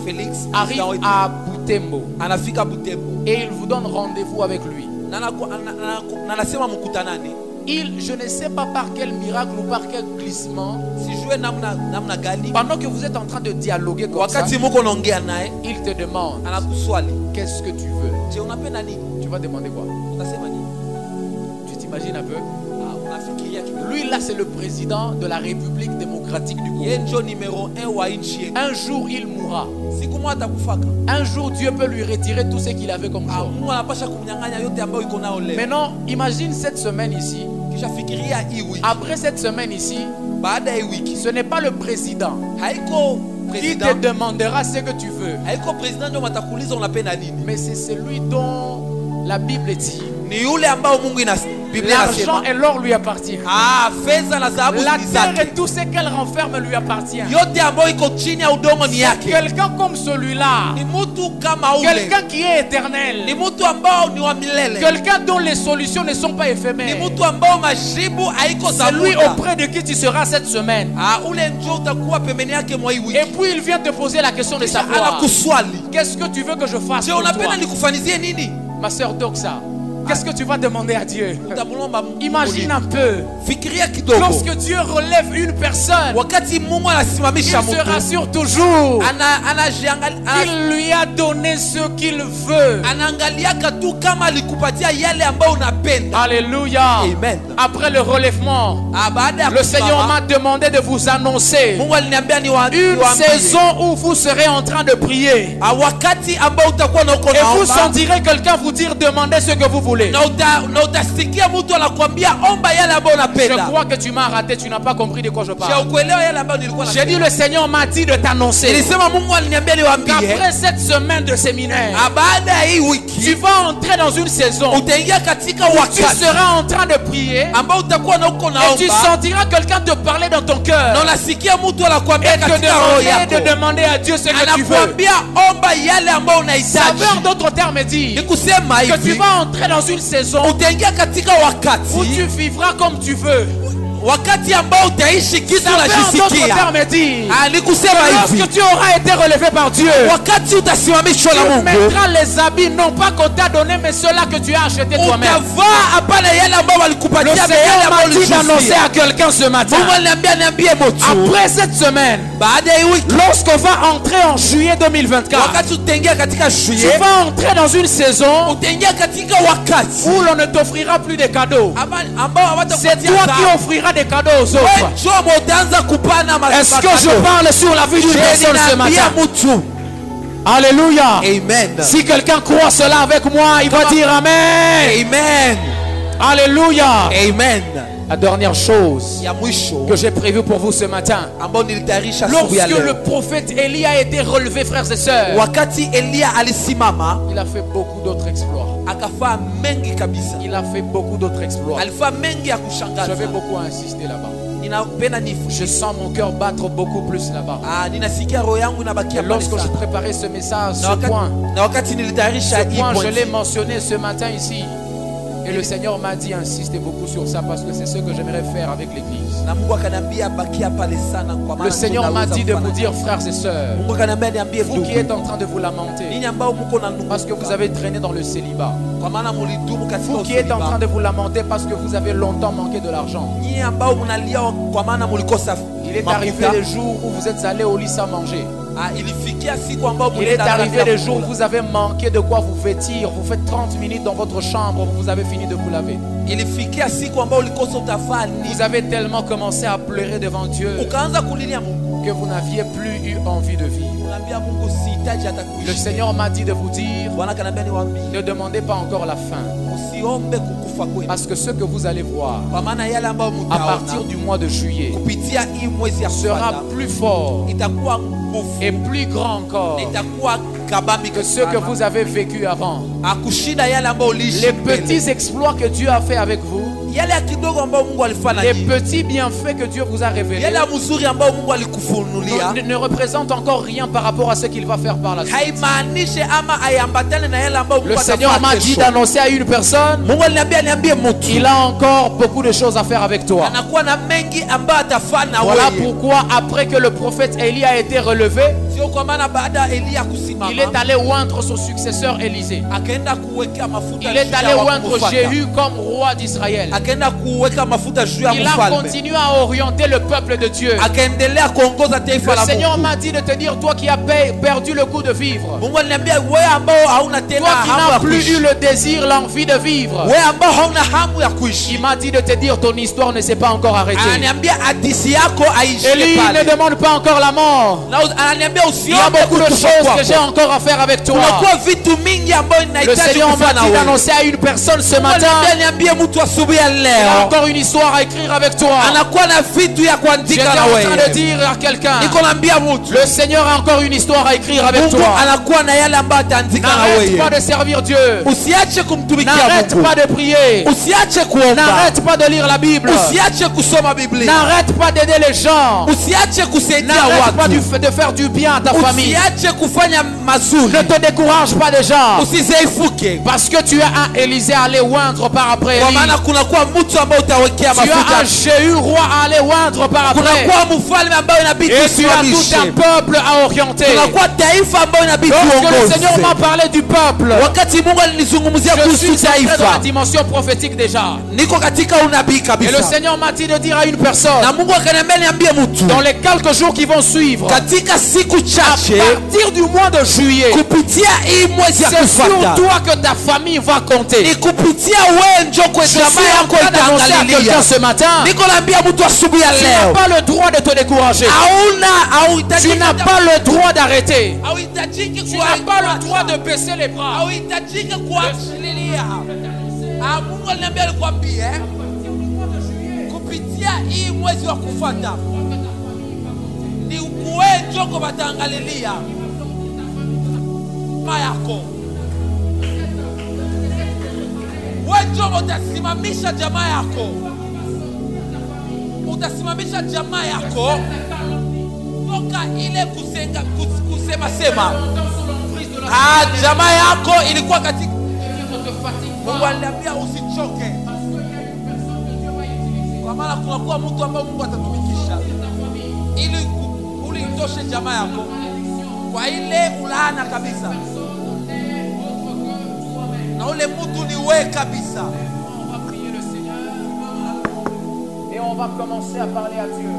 Felix arrive président wetu, à Butembo anafika Butembo et il vous donne rendez-vous avec lui, na anasema mkutanane, je ne sais pas par quel miracle ou par quel glissement, sijue namna gani, pendant que vous êtes en train de dialoguer comme ça, wakati muko naongea naye il te demande, anakuswali, qu'est-ce que tu veux? je unapenda nini? Tu vas demander quoi? Utasema nini? Tu t'imagines un peu? Unafikiria kidogo. Lui là c'est le président de la République démocratique du Congo. Yeye ndio numéro 1 wa nchi yetu. Un jour il mourra. Siku moja atakufaka. Un jour Dieu peut lui retirer tout ce qu'il avait comme jour. Mungu anapasha kumnyang'anya yote ambayo iko nao leo. Maintenant, imagine cette semaine ici. Kisha fikiria hii wiki. Après cette semaine ici, Baada ya wiki, ce n'est pas le président haiko qui te president, demandera ce que tu veux, haiko president ndio matakuuliza unapenda nini. mais c'est celui dont la Bible dit Ni yule ambao Mungu Biblia l'argent inasema et l'or lui appartient. fedha na dhahabu La ni terre et zake. tout ce qu'elle renferme lui appartient. Yote ambayo iko chini ya udongo ni yake. Quelqu'un comme celui-là, Ni mtu kama ule. quelqu'un qui est Ni éternel, mtu ambao ni wa milele. quelqu'un dont les solutions ne sont pas Ni éphémères. mtu ambao majibu haiko za C'est lui muda. auprès de qui tu seras cette semaine. Ule njoo utakuwa pembeni yake mwa hii Et wiki. puis il vient te poser la question de savoir, Anakuswali. qu'est-ce que tu veux que je fasse Je pour toi? unapenda nikufanizie nini? Ma soeur Doxa, qu'est-ce que tu vas demander à Dieu? Utamlomba Mungu. Imagine un peu, Fikiria kidogo. lorsque Dieu relève une personne, Wakati Mungu il anasimamisha se mtu. rassure toujours. Anajiangalia Il lui a donné ce qu'il veut. anaangaliaka tu kama alikupatia yale ambayo unapenda. Alléluia. Amen. Après le relèvement, Baada ya le Seigneur kusimama, m'a demandé de vous annoncer Mungu aliniambia une niwaambie. saison où vous serez en train de prier. Wakati ambao utakuwa na uko Et vous naomba sentirez quelqu'un vous dire demandez ce que vous voulez. na utasikia mtu anakuambia omba yale ambayo Je unapenda. crois que tu m'as raté, tu n'as pas compris de quoi je Je parle. ukuelewa yale ambayo nilikuwa J'ai dit nasema. le Seigneur m'a dit de t'annoncer Nilisema Mungu aliniambia niwaambie. qu'après cette semaine de séminaire, Baada ya hii tu wiki vas entrer dans une saison utaingia katika où tu wakati seras en train de prier ambao utakuwa na uko et tu naomba sentiras quelqu'un te parler dans ton na cœur unasikia mtu anakuambia et te katika roho demander yako. de demander à Dieu ce que tu veux. Anakuambia omba yale ambayo Ça unahitaji. veut en d'autres termes dire Ni kusema que tu hivi vas entrer dans une saison utaingia katika où wakati tu vivras comme tu veux. wakati ambao utaishi kitu Ça veut en d'autres unajisikia. termes dire Ni kusema hivi lorsque tu auras été relevé par Dieu, wakati utasimamishwa na tu Mungu mettras les habits non pas qu'on t'a donné mais ceux-là que tu as acheté toi-même. utavaa hapana yale ambayo Le walikupatia mais yale Seigneur ambayo m'a dit d'annoncer ulijisikia. à quelqu'un ce matin. Mungu aliniambia niambie mtu Après cette semaine, baada ya hii wiki lorsqu'on va entrer en juillet 2024, wakati utaingia katika tu juillet vas entrer dans une saison utaingia katika wakati où l'on ne t'offrira plus de cadeaux. ambao C'est toi qui offriras des cadeaux aux autres. Est-ce que je parle sur la vie d'une personne ce matin? Alléluia. Amen. Si quelqu'un croit cela avec moi, il va dire Amen. Amen. Alléluia. Amen. La dernière chose Ya mwisho que j'ai prévue pour vous ce matin, ambao nilitayarisha asubuhi ya lorsque le leo. prophète Élie a été relevé, frères et sœurs, Wakati Elia alisimama il a fait beaucoup d'autres exploits. akafaa mengi kabisa. Il a fait beaucoup d'autres exploits. Alifaa mengi ya Je vais kushangaza. beaucoup insister là-bas. Ninapenda Je sens mon cœur battre beaucoup plus là-bas. ninasikia roho yangu inabakia Et pale lorsque je sana. préparais ce message, Na wakati nilitayarisha hii je point, l'ai mentionné ce matin ici. Et le Seigneur m'a dit, insistez beaucoup sur ça parce que c'est ce que j'aimerais faire avec l'église. Le Seigneur m'a dit de vous dire, frères et sœurs, vous qui êtes en train de vous lamenter parce que vous avez traîné dans le célibat, vous qui êtes en train de vous lamenter parce que vous avez longtemps manqué de l'argent, il est arrivé les jours où vous êtes allés au lit sans manger. Il est arrivé les jours où vous avez manqué de quoi vous vêtir. Vous faites 30 minutes dans votre chambre, vous avez fini de vous laver. Vous avez tellement commencé à pleurer devant Dieu que vous n'aviez plus eu envie de vivre. Le Seigneur m'a dit de vous dire, ne demandez pas encore la fin. Parce que ce que vous allez voir à partir du mois de juillet sera plus fort et plus grand encore que ce que vous avez vécu avant. Les petits exploits que Dieu a fait avec vous, les petits bienfaits que Dieu vous a révélés ne représentent encore rien par rapport à ce qu'il va faire par la suite. Le Seigneur m'a dit d'annoncer à une personne, il a encore beaucoup de choses à faire avec toi. Voilà pourquoi après que le prophète Élie a été relevé, il est allé oindre son successeur Élisée. Il est allé oindre Jéhu comme roi d'Israël. Il a continué à orienter le peuple de Dieu. Le Seigneur m'a dit de te dire, toi qui as perdu le goût de vivre, toi qui n'as plus eu le désir, l'envie de vivre, il m'a dit de te dire, ton histoire ne s'est pas encore arrêtée. Élie ne demande pas encore la mort. Il y a beaucoup de choses que j'ai encore à faire avec toi. Le Seigneur m'a dit d'annoncer à une personne ce matin, il y a encore une histoire à écrire avec toi. J'étais en train de dire à quelqu'un, le Seigneur a encore une histoire à écrire avec toi. N'arrête pas de servir Dieu. N'arrête pas de prier. N'arrête pas de lire la Bible. N'arrête pas d'aider les gens. N'arrête pas de faire du bien à ta famille. Ne te décourage pas déjà. Parce que tu as un Élisée à aller oindre par après Élie. Tu as un Jéhu roi à aller oindre par après. Et tu as tout un peuple à orienter. Lorsque le Seigneur m'a parlé du peuple, je suis entré dans la dimension prophétique déjà. Et le Seigneur m'a dit de dire à une personne, dans les quelques jours qui vont suivre, à partir du mois de juillet, c'est sur toi que ta famille va compter. Je suis en train d'annoncer à quelqu'un ce matin, tu n'as pas le droit de te décourager. Tu n'as pas le droit d'arrêter. Tu n'as pas le droit de baisser les bras. Utasimamisha jamaa yako, utasimamisha jamaa yako toka ile kusema sema. Jamaa yako ilikuwa katika, Mungu aliambia usichoke, kwa maana kunakuwa mtu ambaye Mungu atatumikisha ili ulitoshe jamaa yako kwa ile ulaana kabisa, na ule mtu ni wewe kabisa. Et on va commencer à parler à Dieu.